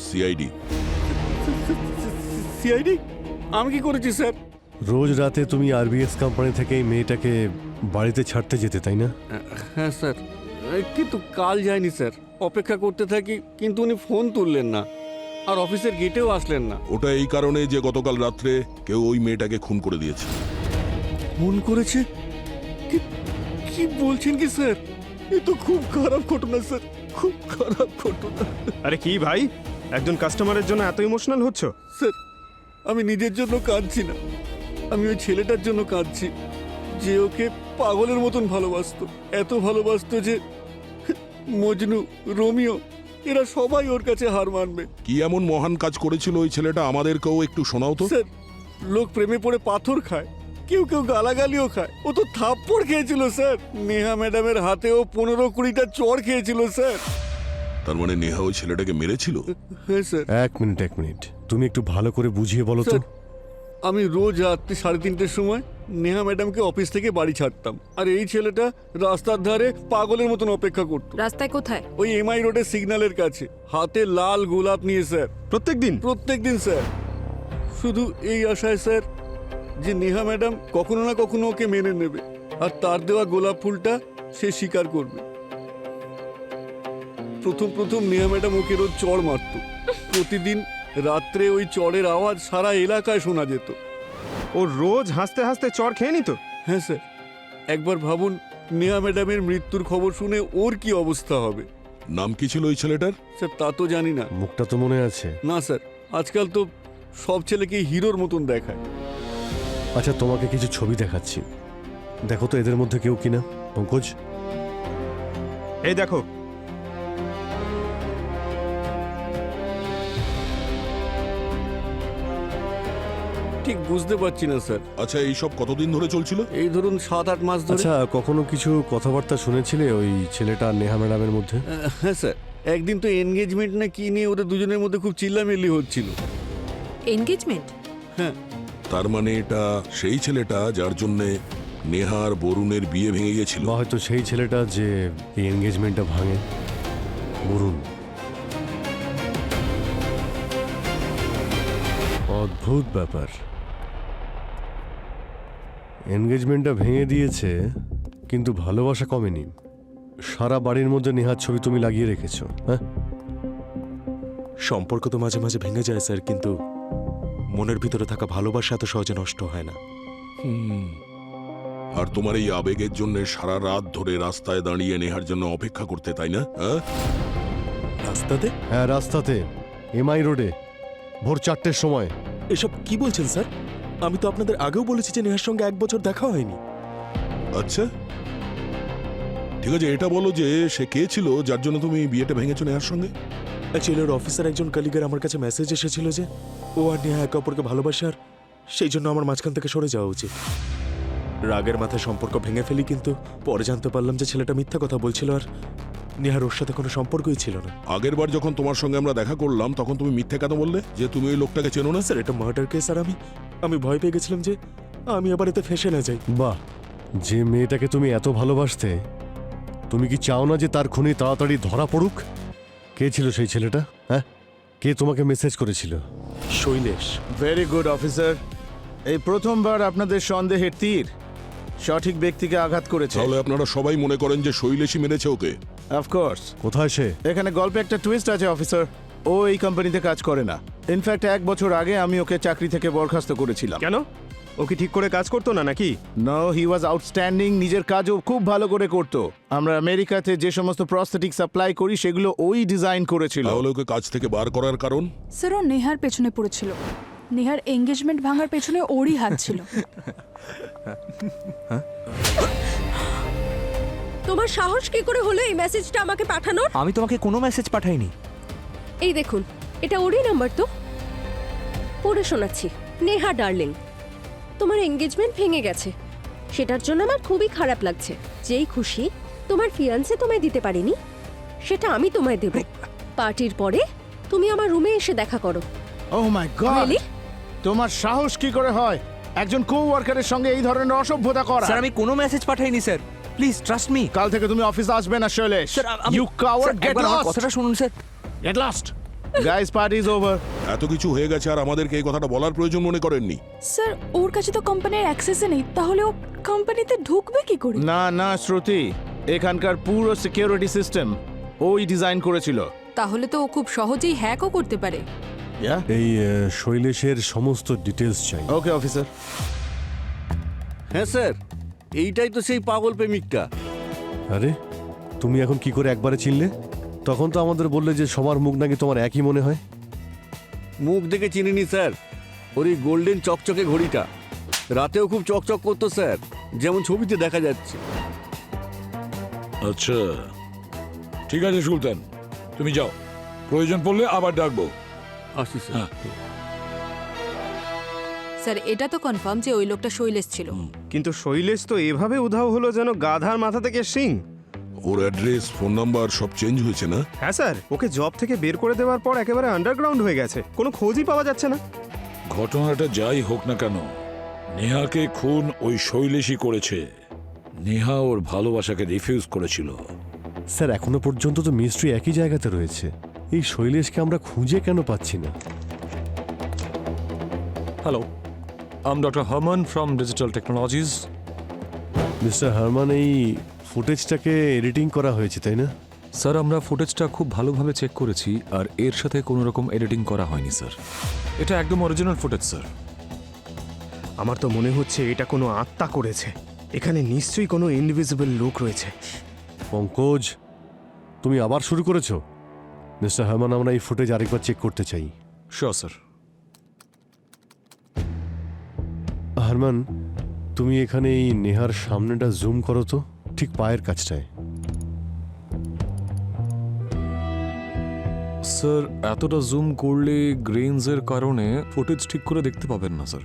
সিআইডি। সিআইডি? আমি কি করেছি স্যার? রোজ রাতে তুমি আরবিএস কোম্পানি থেকে এই মেয়েটাকে বাড়িতে ছাড়তে যেতে, তাই না? হ্যাঁ স্যার, কিন্তু কাল যায়নি স্যার। অপেক্ষা করতে থাকি, কিন্তু উনি ফোন তুললেন না, আর অফিসের গেটেও আসলেন না। ওটা এই কারণে যে গতকাল রাত্রে কেউ ওই মেয়েটাকে খুন করে দিয়েছে। খুন করেছে? কি বলছেন কি স্যার? এ তো খুব খারাপ ঘটনা স্যার, খুব খারাপ ঘটনা। আরে কি ভাই, একজন কাস্টমারের জন্য এত ইমোশনাল হচ্ছ? স্যার আমি নিজের জন্য কাঁদছি না, আমি ওই ছেলেটার জন্য কাঁদছি, যে ওকে পাগলের মতন ভালোবাসতো। এত ভালোবাসতো যে মজনু, রোমিও এরা সবাই ওর কাছে হার মানবে। কি এমন মহান কাজ করেছিল ওই ছেলেটা, আমাদেরকেও একটু শোনাও তো। স্যার লোক প্রেমে পড়ে পাথর খায়, কেউ কেউ গালাগালিও খায়। ও তো থাপ্পড় খেয়েছিল স্যার। নেহা ম্যাডামের হাতেও 15-20টা চড় খেয়েছিল স্যার। তার মানে নেহা ওই ছেলেটাকে মেরেছিল? হ্যাঁ স্যার। এক মিনিট, তুমি একটু ভালো করে বুঝিয়ে বলো তো। আমি রোজ রাত্রি 3:30-র সময় নেহা ম্যাডামকে অফিস থেকে বাড়ি ছাড়তাম, আর এই ছেলেটা রাস্তার ধারে পাগলের মতন অপেক্ষা করতো। রাস্তায় কোথায়? ওই এমআই রোডের সিগন্যালের কাছে, হাতে লাল গোলাপ নিয়ে স্যার। প্রত্যেকদিন স্যার। শুধু এই আশায় স্যার যে নেহা ম্যাডাম কখনো না কখনো ওকে মেনে নেবে, আর তার দেওয়া গোলাপ ফুলটা সে স্বীকার করবে। প্রথম নেহা ম্যাডাম ওকে রোজ চড় মারত। প্রতিদিন রাত্রে ওই চড়ের আওয়াজ সারা এলাকায় শোনা যেত। ও রোজ হাসতে হাসতে চড় খেয়ে নিত? হ্যাঁ স্যার। একবার ভাবুন, নেহা ম্যাডামের মৃত্যুর খবর শুনে ওর কি অবস্থা হবে। নাম কি ছিল ওই ছেলেটার? স্যার তা তো জানি না। মুখটা তো মনে আছে? না স্যার, আজকাল তো সব ছেলেকেই হিরোর মতন দেখায়। আচ্ছা, তোমাকে কিছু ছবি দেখাচ্ছি, দেখো তো এদের মধ্যে কেউ কিনা। পঙ্কজ, এই দেখো। ঠিক বুঝতে পারছি না স্যার। আচ্ছা, এইসব কতদিন ধরে চলছিল? এই ধরুন 7-8 মাস ধরে। আচ্ছা, কখনো কিছু কথাবার্তা শুনেছিলে ওই ছেলেটা আর নেহা ম্যাডামের মধ্যে? হ্যাঁ স্যার, একদিন তো এনগেজমেন্ট না কি নিয়ে ওদের দুজনের মধ্যে খুব চিল্লামিল্লি হচ্ছিল। এনগেজমেন্ট? হ্যাঁ। তার মানে এটা সেই ছেলেটা যার জন্যে নেহা আর বরুণের বিয়ে ভেঙে গেছিল? বা হয়তো সেই ছেলেটা যে এই এনগেজমেন্টটা ভাঙে। বরুণ। অদ্ভুত ব্যাপার, এনগেজমেন্টটা ভেঙে দিয়েছে কিন্তু ভালোবাসা কমেনি। সারা বাড়ির মধ্যে নেহার ছবি তুমি লাগিয়ে রেখেছো। হ্যাঁ, সম্পর্ক তো মাঝে মাঝে ভেঙে যায় স্যার, কিন্তু মনের ভিতরে থাকা ভালোবাসা এত সহজে নষ্ট হয় না। আর তোমার এই আবেগের জন্য সারা রাত ধরে রাস্তায় দাঁড়িয়ে নেহার জন্য অপেক্ষা করতে, তাই না? রাস্তাতে? হ্যাঁ রাস্তাতে, এমআই রোডে, ভোর 4টের সময়। এসব কি বলছেন স্যার? আমি তো আপনাদের আগেও বলেছি যে নেহার সঙ্গে 1 বছর দেখা হয়নি। আচ্ছা ঠিক আছে, এটা বলো যে সে কে ছিল যার জন্য তুমি বিয়েটা ভেঙেছো নেহার সঙ্গে? অ্যাকচুয়ালি ওর অফিসার একজন কলিগের আমার কাছে মেসেজ এসেছিল যে ও আর নেহা একে অপরকে ভালোবাসে, আর সেই জন্য আমার মাঝখান থেকে সরে যাওয়া উচিত। রাগের মাথায় সম্পর্ক ভেঙে ফেলি, কিন্তু পরে জানতে পারলাম যে ছেলেটা মিথ্যা কথা বলছিল আর নেহার ওর সাথে কোনো সম্পর্কই ছিল না। আগের বার যখন তোমার সঙ্গে আমরা দেখা করলাম তখন তুমি মিথ্যে কেন বললে যে তুমি ওই লোকটাকে চেনো না? স্যার এটা মার্ডার কেস, আর আমি ভয় পেয়ে গেছিলাম যে আমি আবার এতে ফেসে না যাই। বাহ, যে মেয়েটাকে তুমি এত ভালোবাসতে, তুমি কি চাও না যে তার খুনি তাড়াতাড়ি ধরা পড়ুক? কে ছিল সেই ছেলেটা? হ্যাঁ, কে তোমাকে মেসেজ করেছিল? শৈলেশ। Very good officer. এই প্রথমবার আপনাদের সন্দেহের তীর সঠিক ব্যক্তিকে আঘাত করেছে। তাহলে আপনারা সবাই মনে করেন যে শৈলেশই মেরেছে ওকে? অফকোর্স। কোথায় সে? এখানে গল্পে একটা টুইস্ট আছে অফিসার। ও এই কোম্পানিতে কাজ করে না। ইনফ্যাক্ট 1 বছর আগে আমি ওকে চাকরি থেকে বরখাস্ত করেছিলাম। কেন? ও কি ঠিক করে কাজ করতো না নাকি? No, he was outstanding. নিজের কাজও খুব ভালো করে করত। আমরা আমেরিকাতে যে সমস্ত প্রস্থেটিক সাপ্লাই করি সেগুলো ওই ডিজাইন করেছিল। তাহলে ওকে কাজ থেকে বার করার কারণ? স্যার ও নেহার পেছনে পড়েছিল। নেহার এঙ্গেজমেন্ট ভাঙার পেছনে ওরই হাত ছিল। তোমার সাহস কি করে হলো এই মেসেজটা আমাকে পাঠানোর? আমি তোমাকে কোনো মেসেজ পাঠাইনি। এই দেখুন, এটা ওরই নাম্বার তো। পড়ে শোনাচ্ছি। নেহা ডার্লিং, তোমার এঙ্গেজমেন্ট ভেঙে গেছে, সেটার জন্য আমার খুবই খারাপ লাগছে। যেই খুশি তোমার ফিয়ান্সে তোমায় দিতে পারিনি, সেটা আমি তোমায় দেব। পার্টির পরে তুমি আমার রুমে এসে দেখা করো। ওহ মাই গড! Really? তোমার সাহস কি করে হয় একজন কো-ওয়ার্কারের সঙ্গে এই ধরনের অসভ্যতা করা? স্যার আমি কোনো মেসেজ পাঠাইনি স্যার, প্লিজ ট্রাস্ট মি। কাল থেকে তুমি অফিসে আসবে না Shailesh. Sir you coward, get আমার লস্ট। কথাটা শুনুন sir. Get lost. Guys, party is over. এত কিছু হয়ে গেছে আর আমাদেরকে এই কথাটা বলার প্রয়োজন মনে করেননি? স্যার ওর কাছে তো কোম্পানির অ্যাক্সেসই নেই, তাহলে ও কোম্পানিতে ঢুকবে কি করে? না না শ্রুতি, এখানকার পুরো সিকিউরিটি সিস্টেম ওই ডিজাইন করেছিল। তাহলে তো ও খুব সহজেই হ্যাকও করতে পারে। এই শৈলেশের সমস্ত ডিটেলস চাই। Okay officer. হ্যাঁ স্যার, এইটাই তো সেই পাগল প্রেমিকটা। আরে তুমি এখন কি করে একবারে চিনলে? তখন তো আমাদের বললে যে সবার মুখ নাকি তোমার একই মনে হয়। মুখ দেখে চিনিনি স্যার, ওর এই গোল্ডেন চকচকে ঘড়িটা রাতেও খুব চকচক করতো স্যার, যেমন ছবিতে দেখা যাচ্ছে। আচ্ছা ঠিক আছে সুলতান, তুমি যাও, প্রয়োজন পড়লে আবার ডাকবো। আসি স্যার। স্যার এটা তো কনফার্ম যে ওই লোকটা শৈলেশ ছিল। কিন্তু শৈলেশ তো এভাবে উধাও হলো যেন গাধার মাথা থেকে শিং। ওর অ্যাড্রেস, ফোন নাম্বার সব চেঞ্জ হয়েছে না? হ্যাঁ স্যার, ওকে জব থেকে বের করে দেওয়ার পর একেবারে আন্ডারগ্রাউন্ড হয়ে গেছে, কোনো খোঁজই পাওয়া যাচ্ছে না। ঘটনাটা যাই হোক না কেন, নেহাকে খুন ওই শৈলেশই করেছে। নেহা ওর ভালোবাসাকে রিফিউজ করেছিল। স্যার এখনো পর্যন্ত তো মিস্ট্রি একই জায়গাতে রয়েছে। এই শৈলেশকে আমরা খুঁজে কেন পাচ্ছি না? Hello, I am doctor Hermann from digital technologies. Mister Hermann, এই ফুটেজটাকে এডিটিং করা হয়েছে তাই না? স্যার আমরা ফুটেজটা খুব ভালোভাবে চেক করেছি আর এর সাথে কোনো রকম এডিটিং করা হয়নি স্যার। এটা একদম অরিজিনাল ফুটেজ স্যার। আমার তো মনে হচ্ছে এটা কোনো আত্মা করেছে। এখানে নিশ্চয়ই কোনো ইনভিজিবল লোক রয়েছে। পঙ্কজ, তুমি আবার শুরু করেছো? মিস্টার হারমান, আমরা এই ফুটেজ আরেকবার চেক করতে চাই। Sure sir. হারমান, তুমি এখানে এই নেহার সামনেটা জুম করো তো, ঠিক পায়ের কাছটায়। স্যার এতটা জুম করলে গ্রেনসের কারণে ফুটেজ ঠিক করে দেখতে পাবেন না স্যার।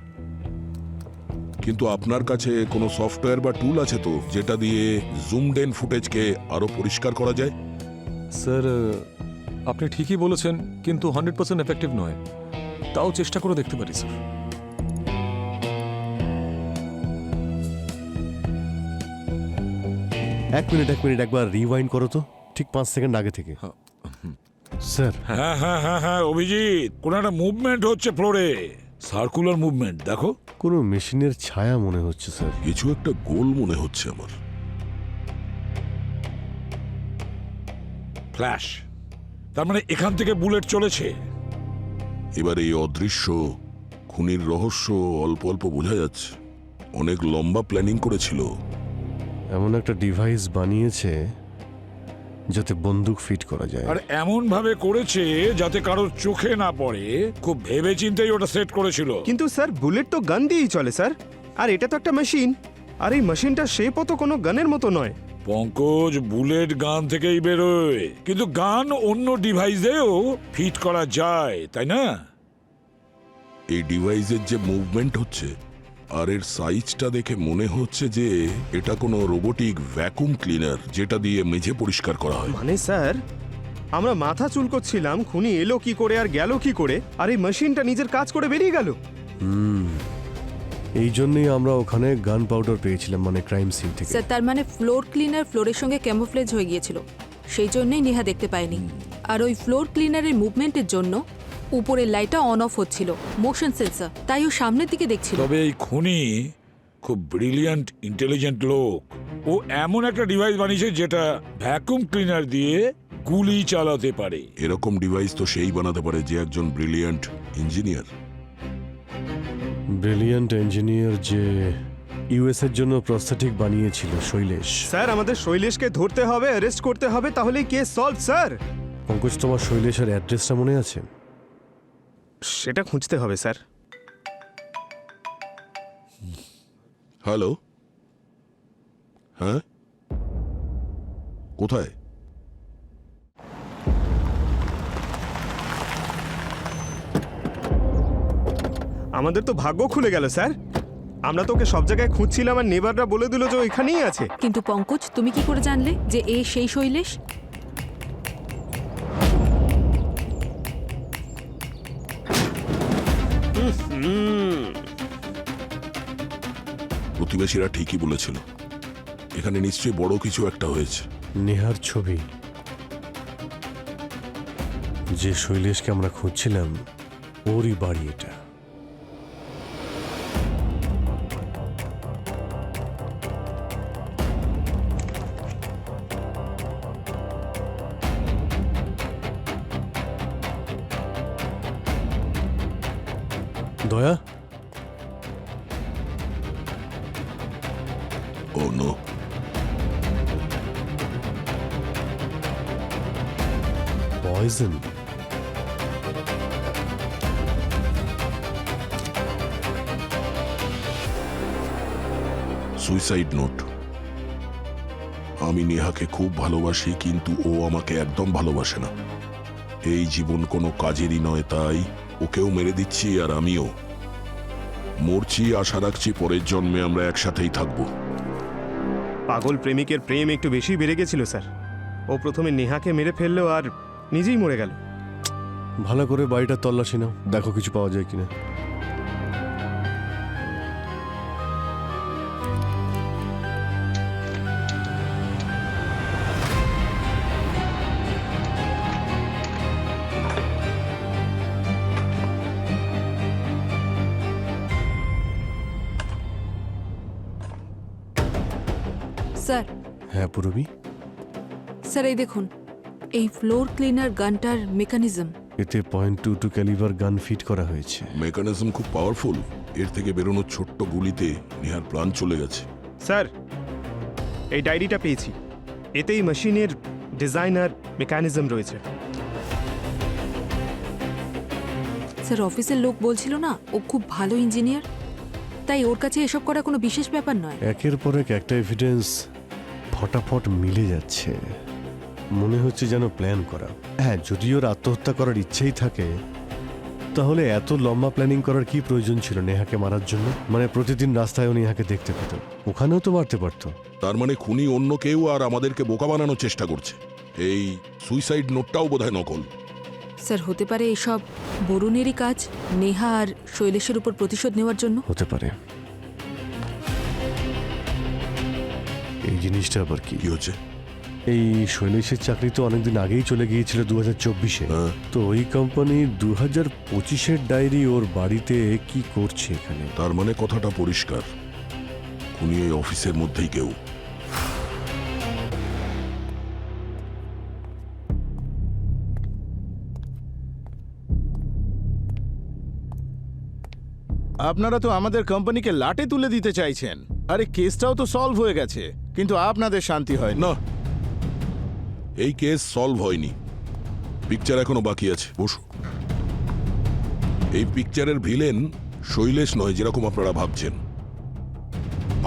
কিন্তু আপনার কাছে কোনো সফটওয়্যার বা টুল আছে তো, যেটা দিয়ে জুমড ইন ফুটেজকে আরো পরিষ্কার করা যায়? স্যার আপনি ঠিকই বলেছেন, কিন্তু 100% এফেক্টিভ নয়। তাও চেষ্টা করে দেখতে পারি স্যার। এক মিনিট একবার রিওয়াইন্ড করো তো, ঠিক 5 সেকেন্ড আগে থেকে। স্যার। হ্যাঁ হ্যাঁ হ্যাঁ হ্যাঁ অভিজিৎ, কোন একটা মুভমেন্ট হচ্ছে ফ্লোরে, সার্কুলার মুভমেন্ট দেখো। কোনো মেশিনের ছায়া মনে হচ্ছে স্যার। কিছু একটা গোল মনে হচ্ছে আমার। ফ্ল্যাশ, তার মানে এখান থেকে বুলেট চলেছে। এবার এই অদৃশ্য খুনির রহস্য অল্প অল্প বোঝা যাচ্ছে। অনেক লম্বা প্ল্যানিং করেছিল। এমন একটা ডিভাইস বানিয়েছে যাতে বন্দুক ফিট করা যায়। আর এমন ভাবে করেছে যাতে কারোর চোখে না পড়ে। খুব ভেবে চিন্তেই ওটা সেট করেছিল। কিন্তু স্যার বুলেট তো গান দিয়েই চলে স্যার, আর এটা তো একটা মেশিন, আর এই মেশিনটা শেপও তো কোনো গানের মতো নয়। পঙ্কজ, বুলেট গান থেকেই বেরোয়, কিন্তু গান অন্য ডিভাইসেও ফিট করা যায়, তাই না? এই ডিভাইসের যে মুভমেন্ট হচ্ছে আর এর সাইজটা দেখে মনে হচ্ছে যে এটা কোনো রোবোটিক ভ্যাকুম ক্লিনার, যেটা দিয়ে মেঝে পরিষ্কার করা হয়। মানে স্যার, আমরা মাথা চুলকোচ্ছিলাম খুনি এলো কি করে আর গেল কি করে, আর এই মেশিনটা নিজের কাজ করে বেরিয়ে গেল। এই জন্যই আমরা ওখানে গান পাউডার পেয়েছিলাম, মানে ক্রাইম সিন থেকে। স্যার তার মানে ফ্লোর ক্লিনার ফ্লোরের সঙ্গে ক্যামোফ্লেজ হয়ে গিয়েছিল, সেই জন্যই নেহা দেখতে পায়নি। আর ওই ফ্লোর ক্লিনারের মুভমেন্টের জন্য উপরের লাইটটা অন অফ হচ্ছিল, মোশন সেন্সর, তাই ও সামনের দিকে দেখছিল। তবে এই খুনি খুব ব্রিলিয়ান্ট ইন্টেলিজেন্ট লোক। ও এমন একটা ডিভাইস বানিয়েছে যেটা ভ্যাকুম ক্লিনার দিয়ে গুলি চালাতে পারে। এরকম ডিভাইস তো সেই বানাতে পারে যে একজন ব্রিলিয়ান্ট ইঞ্জিনিয়ার। ব্রিলিয়ান্ট ইঞ্জিনিয়ার যে ইউএস এর জন্য প্রস্থেটিক বানিয়েছিল, শৈলেশ। স্যার আমাদের শৈলেশকে ধরতে হবে, অ্যারেস্ট করতে হবে, তাহলেই কেস সলভ স্যার। পঙ্কজ, তোমার শৈলেশের অ্যাড্রেসটা মনে আছে? সেটা খুঁজতে হবে স্যার। হ্যালো, হ্যাঁ, কোথায়? আমাদের তো ভাগ্য খুলে গেল স্যার, আমরা তো ওকে সব জায়গায় খুঁজছিলাম আর নেবাররা বলে দিল যে ও এখানেই আছে। কিন্তু পঙ্কজ, তুমি কি করে জানলে যে এ সেই শৈলেশ? প্রতিবেশীরা ঠিকই বলেছিল, এখানে নিশ্চয়ই বড় কিছু একটা হয়েছে। নেহার ছবি, যে শৈলেশকে আমরা খুঁজছিলাম, ওরই বাড়ি এটা। দয়া, ও নো, পয়জন। Suicide note. আমি নেহাকে খুব ভালোবাসি, কিন্তু ও আমাকে একদম ভালোবাসে না। এই জীবন কোনো কাজেরই নয়, তাই ওকেও মেরে দিচ্ছি আর আমিও মরছি। আশা রাখছি পরের জন্মে আমরা একসাথেই থাকবো। পাগল প্রেমিকের প্রেম একটু বেশি বেড়ে গেছিল স্যার। ও প্রথমে নেহাকে মেরে ফেললো আর নিজেই মরে গেল। ভালো করে বাড়িটা তল্লাশি নাও, দেখো কিছু পাওয়া যায় কিনা। স্যার। হ্যাঁ পুরবি। স্যার এই দেখুন, এই ফ্লোর ক্লিনার গানটার মেকানিজম। এতে .22 ক্যালিবার গান ফিট করা হয়েছে। মেকানিজম খুব পাওয়ারফুল। এর থেকে বেরোনো ছোট্ট গুলিতে নেহার প্রাণ চলে গেছে। স্যার, এই ডায়েরিটা পেয়েছি, এতেই মেশিনের ডিজাইন আর মেকানিজম রয়েছে। স্যার অফিসের লোক বলছিল না ও খুব ভালো ইঞ্জিনিয়ার, তাই ওর কাছে এসব করা কোনো বিশেষ ব্যাপার নয়। একের পর এক একটা এভিডেন্স ফটাফট মিলে যাচ্ছে, মনে হচ্ছে যেন প্ল্যান করা। হ্যাঁ, যদি ওর আত্মহত্যা করার ইচ্ছেই থাকে তাহলে এত লম্বা প্ল্যানিং করার কি প্রয়োজন ছিল নেহাকে মারার জন্য? মানে প্রতিদিন রাস্তায় ও নেহাকে দেখতে পেত, ওখানেও তো মারতে পারতো। তার মানে খুনি অন্য কেউ আর আমাদেরকে বোকা বানানোর চেষ্টা করছে। এই সুইসাইড নোটটাও বোধহয় নকল। স্যার হতে পারে এসব বরুণেরই কাজ, নেহা আর শৈলেশের উপর প্রতিশোধ নেওয়ার জন্য। হতে পারে। এই জিনিসটা আবার কি হচ্ছে? এই শৈলেশের চাকরি তো অনেকদিন আগেই চলে গিয়েছিল, 2024-এ। তো ওই কোম্পানির 2025-এর ডায়েরি ওর বাড়িতে কি করছে এখানে? তার মানে কথাটা পরিষ্কার, খুনি এই অফিসের মধ্যেই কেউ। আপনারা তো আমাদের কোম্পানিকে লাটে তুলে দিতে চাইছেন। আরে কেসটাও তো সলভ হয়ে গেছে, কিন্তু আপনাদের শান্তি হয় না। এই কেস সলভ হয়নি, পিকচার এখনো বাকি আছে। বসো। এই পিকচারের ভিলেন শৈলেশ নয় যেরকম আপনারা ভাবছেন,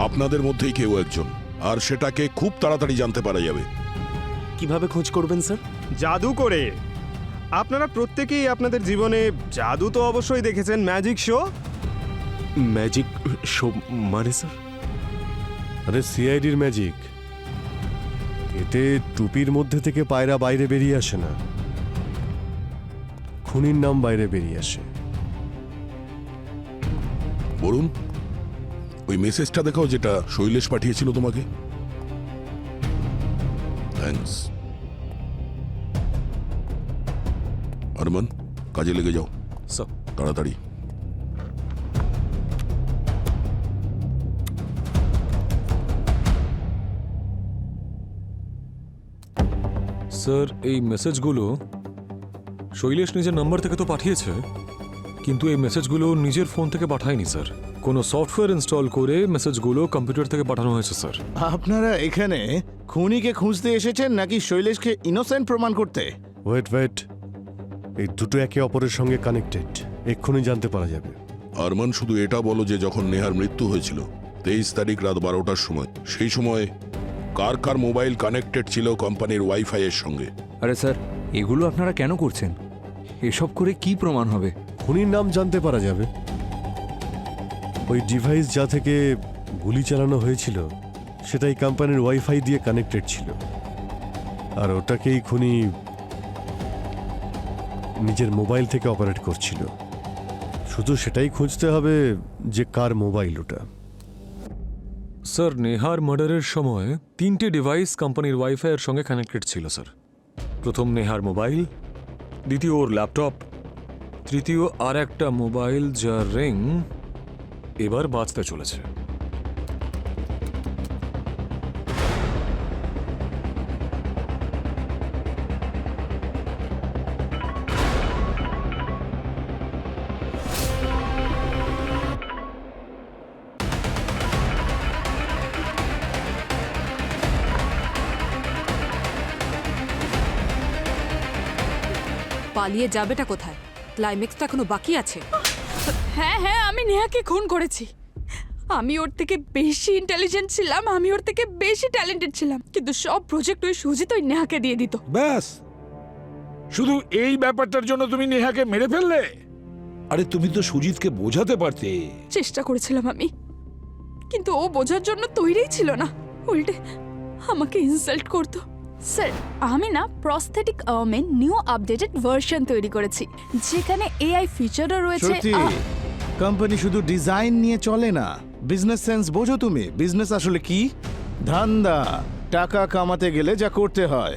আপনাদের মধ্যেই কেউ একজন, আর সেটাকে খুব তাড়াতাড়ি জানতে পারা যাবে। কিভাবে খোঁজ করবেন স্যার? জাদু করে। আপনারা প্রত্যেকেই আপনাদের জীবনে জাদু তো অবশ্যই দেখেছেন, ম্যাজিক শো। ম্যাজিক শো মানে স্যার? আরে সিআইডির ম্যাজিক। এতে টুপির মধ্যে থেকে পায়রা বাইরে বেরিয়ে আসে না, খুনির নাম বাইরে বেরিয়ে আসে। বরুণ, ওই মেসেজটা দেখাও যেটা শৈলেশ পাঠিয়েছিল তোমাকে। থ্যাঙ্কস। আরমান, কাজে লেগে যাও স্যার। তাড়াতাড়ি। স্যার, এই মেসেজগুলো শৈলেশ নিজের নাম্বার থেকে তো পাঠিয়েছে, কিন্তু এই মেসেজগুলো নিজের ফোন থেকে পাঠায়নি স্যার। কোনো সফটওয়্যার ইনস্টল করে মেসেজগুলো কম্পিউটার থেকে পাঠানো হয়েছে স্যার। আপনারা এখানে খুনিকে খুঁজতে এসেছেন নাকি শৈলেশকে ইনোসেন্ট প্রমাণ করতে? ওয়েট, এই দুটো একে অপরের সঙ্গে কানেক্টেড, এক্ষুনি জানতে পারা যাবে। আরমান, শুধু এটা বলো যে যখন নেহার মৃত্যু হয়েছিল 23 তারিখ রাত 12টার সময়, সেই সময় কার কার মোবাইল কানেক্টেড ছিল কোম্পানির ওয়াইফাই এর সঙ্গে? আরে স্যার, এগুলো আপনারা কেন করছেন? এসব করে কি প্রমাণ হবে? খুনির নাম জানতে পারা যাবে। ওই ডিভাইস যা থেকে গুলি চালানো হয়েছিল সেটাই কোম্পানির ওয়াইফাই দিয়ে কানেক্টেড ছিল, আর ওটাকেই খুনি নিজের মোবাইল থেকে অপারেট করছিল। শুধু সেটাই খুঁজতে হবে যে কার মোবাইল ওটা। স্যার, নেহার মার্ডারের সময় 3টে ডিভাইস কোম্পানির ওয়াইফাই এর সঙ্গে কানেক্টেড ছিল স্যার। প্রথম নেহার মোবাইল, দ্বিতীয় ওর ল্যাপটপ, তৃতীয় আর একটা মোবাইল যার রিং এবার বাজতে চলেছে। পালিয়ে যাবেটা কোথায়? ক্লাইম্যাক্সটা এখনো বাকি আছে। হ্যাঁ হ্যাঁ, আমি নেহাকে খুন করেছি। আমি ওর থেকে বেশি ইন্টেলিজেন্ট ছিলাম, আমি ওর থেকে বেশি ট্যালেন্টেড ছিলাম, কিন্তু সব প্রজেক্ট ওই সুজিত ওই নেহাকে দিয়ে দিত। ব্যাস, শুধু এই ব্যাপারটার জন্য তুমি নেহাকে মেরে ফেললে? আরে তুমি তো সুজিতকে বোঝাতে পারতে। চেষ্টা করেছিলাম আমি, কিন্তু ও বোঝার জন্য তৈরিই ছিল না, উল্টে আমাকে ইনসাল্ট করতো। স্যার, আমি না প্রস্থেটিক আর্মের নিউ আপডেটেড ভার্সন তৈরি করেছি, যেখানে এআই ফিচারও রয়েছে। সত্যি, কোম্পানি শুধু ডিজাইন নিয়ে চলে না, বিজনেস সেন্স বোঝো তুমি? বিজনেস আসলে কি? ধান্দা। টাকা কামাতে গেলে যা করতে হয়।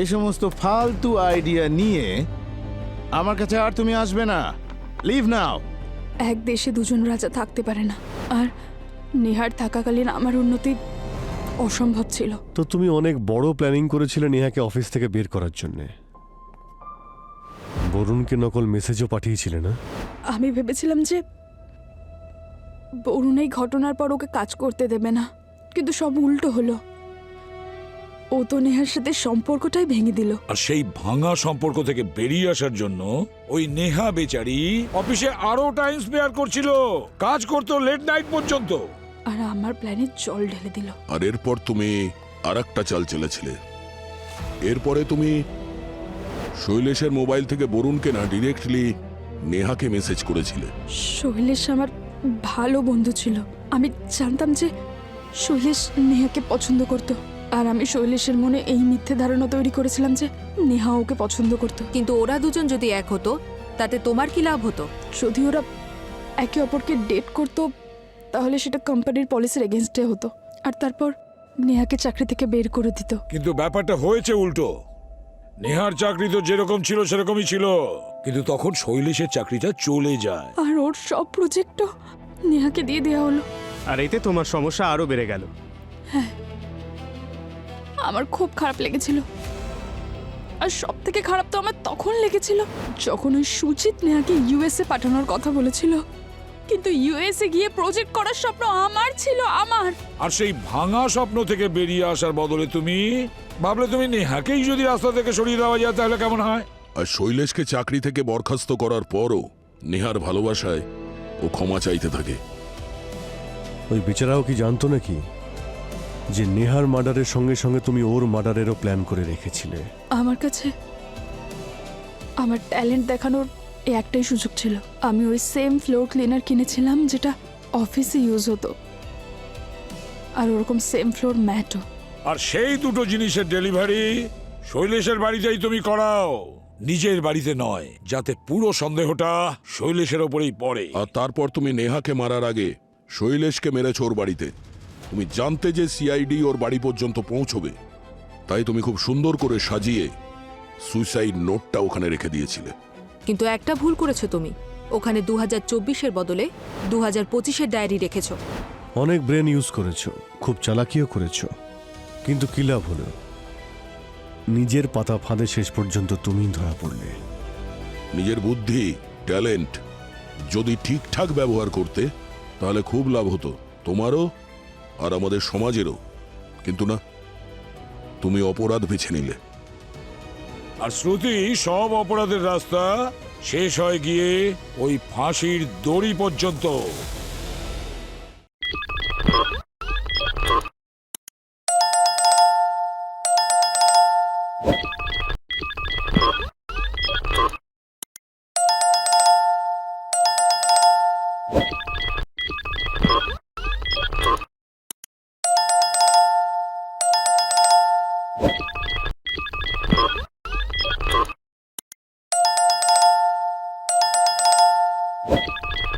এই সমস্ত ফালতু আইডিয়া নিয়ে আমার কাছে আর তুমি আসবে না। লিভ নাও। এক দেশে দুজন রাজা থাকতে পারে না, আর নেহার থাকাকালীন আমার উন্নতি অসম্ভব ছিল। তো তুমি অনেক বড় প্ল্যানিং করেছিলে নেহাকে অফিস থেকে বের করার জন্য। বরুণকে নকল মেসেজও পাঠিয়েছিলে না? আমি ভেবেছিলাম যে বরুণ এই ঘটনার পর ওকে কাজ করতে দেবে না, কিন্তু সব উল্টো হলো। ও তো নেহার সাথে সম্পর্কটাই ভেঙে দিল। আর সেই ভাঙা সম্পর্ক থেকে বেরিয়ে আসার জন্য ওই নেহা বেচারি অফিসে আরো টাইম স্পেয়ার করছিল, কাজ করতো লেট নাইট পর্যন্ত। আর আমার প্ল্যানে জল ঢেলে দিল। আর এরপর তুমি আর একটা চাল চলেছিলে। এরপরে তুমি শৈলেশের মোবাইল থেকে বরুণকে না, ডিরেক্টলি নেহাকে মেসেজ করেছিলে। শৈলেশ আমার ভালো বন্ধু ছিল। আমি জানতাম যে শৈলেশ নেহাকে পছন্দ করত, আর আমি শৈলেশের মনে এই মিথ্যে ধারণা তৈরি করেছিলাম যে নেহা ওকে পছন্দ করত। কিন্তু ওরা দুজন যদি এক হতো তাতে তোমার কি লাভ হতো? যদি ওরা একে অপরকে ডেট করতো তাহলে সেটা কোম্পানির পলিসির এগেনস্টে হতো, আর তারপর নেহাকে চাকরি থেকে বের করে দিত। কিন্তু ব্যাপারটা হয়েছে উল্টো। নেহার চাকরি তো যেরকম ছিল সেরকমই ছিল, কিন্তু তখন শৈলেশের চাকরিটা চলে যায়। আর ওর সব প্রজেক্টও নেহাকে দিয়ে দেওয়া হলো। আর এতে তোমার সমস্যা আরো বেড়ে গেল। হ্যাঁ, আমার খুব খারাপ লেগেছিল। আর সব থেকে খারাপ তো আমার তখন লেগেছিল যখন ওই সুজিত নেহাকে ইউএসএ পাঠানোর কথা বলেছিল, কিন্তু ইউএসএ গিয়ে প্রজেক্ট করার স্বপ্ন আমার ছিল, আমার। আর সেই ভাঙা স্বপ্ন থেকে বেরিয়ে আসার বদলে তুমি ভাবলে তুমি নেহাকেই যদি রাস্তা থেকে সরিয়ে দেওয়া যায় তাহলে কেমন হয়? আর শৈলেশকে চাকরি থেকে বরখাস্ত করার পরও নেহার ভালোবাসায় ও ক্ষমা চাইতে থাকে। ওই বেচারাও কি জানতো নাকি যে নেহার মার্ডারের সঙ্গে সঙ্গে তুমি ওর মার্ডারেরও প্ল্যান করে রেখেছিলে? আমার কাছে আমার ট্যালেন্ট দেখানোর এই একটাই সুযোগ ছিল। আমি ওই সেম ফ্লোর ক্লিনার কিনেছিলাম যেটা অফিসে ইউজ হতো, আর ওরকম সেম ফ্লোর ম্যাটও। আর সেই দুটো জিনিসের ডেলিভারি শৈলেশের বাড়িতেই তুমি করাও, নিজের বাড়িতে নয়, যাতে পুরো সন্দেহটা শৈলেশের ওপরেই পড়ে। আর তারপর তুমি নেহাকে মারার আগে শৈলেশকে মেরেছ ওর বাড়িতে। তুমি জানতে যে সিআইডি ওর বাড়ি পর্যন্ত পৌঁছবে, তাই তুমি খুব সুন্দর করে সাজিয়ে সুইসাইড নোটটা ওখানে রেখে দিয়েছিলে। কিন্তু একটা ভুল করেছো তুমি, ওখানে 2024-এর বদলে 2025-এর ডায়েরি রেখেছো। অনেক ব্রেন ইউজ করেছো, খুব চালাকিও করেছো, কিন্তু কি লাভ হলো? নিজের পাতা ফাঁদে শেষ পর্যন্ত তুমি ধরা পড়লে। নিজের বুদ্ধি, ট্যালেন্ট যদি ঠিকঠাক ব্যবহার করতে, তাহলে খুব লাভ হতো তোমারও আর আমাদের সমাজেরও। কিন্তু না, তুমি অপরাধ বেছে নিলে। আর শ্রুতি সব অপরাধের রাস্তা শেষ হয়ে গিয়ে ওই ফাঁসির দড়ি পর্যন্ত।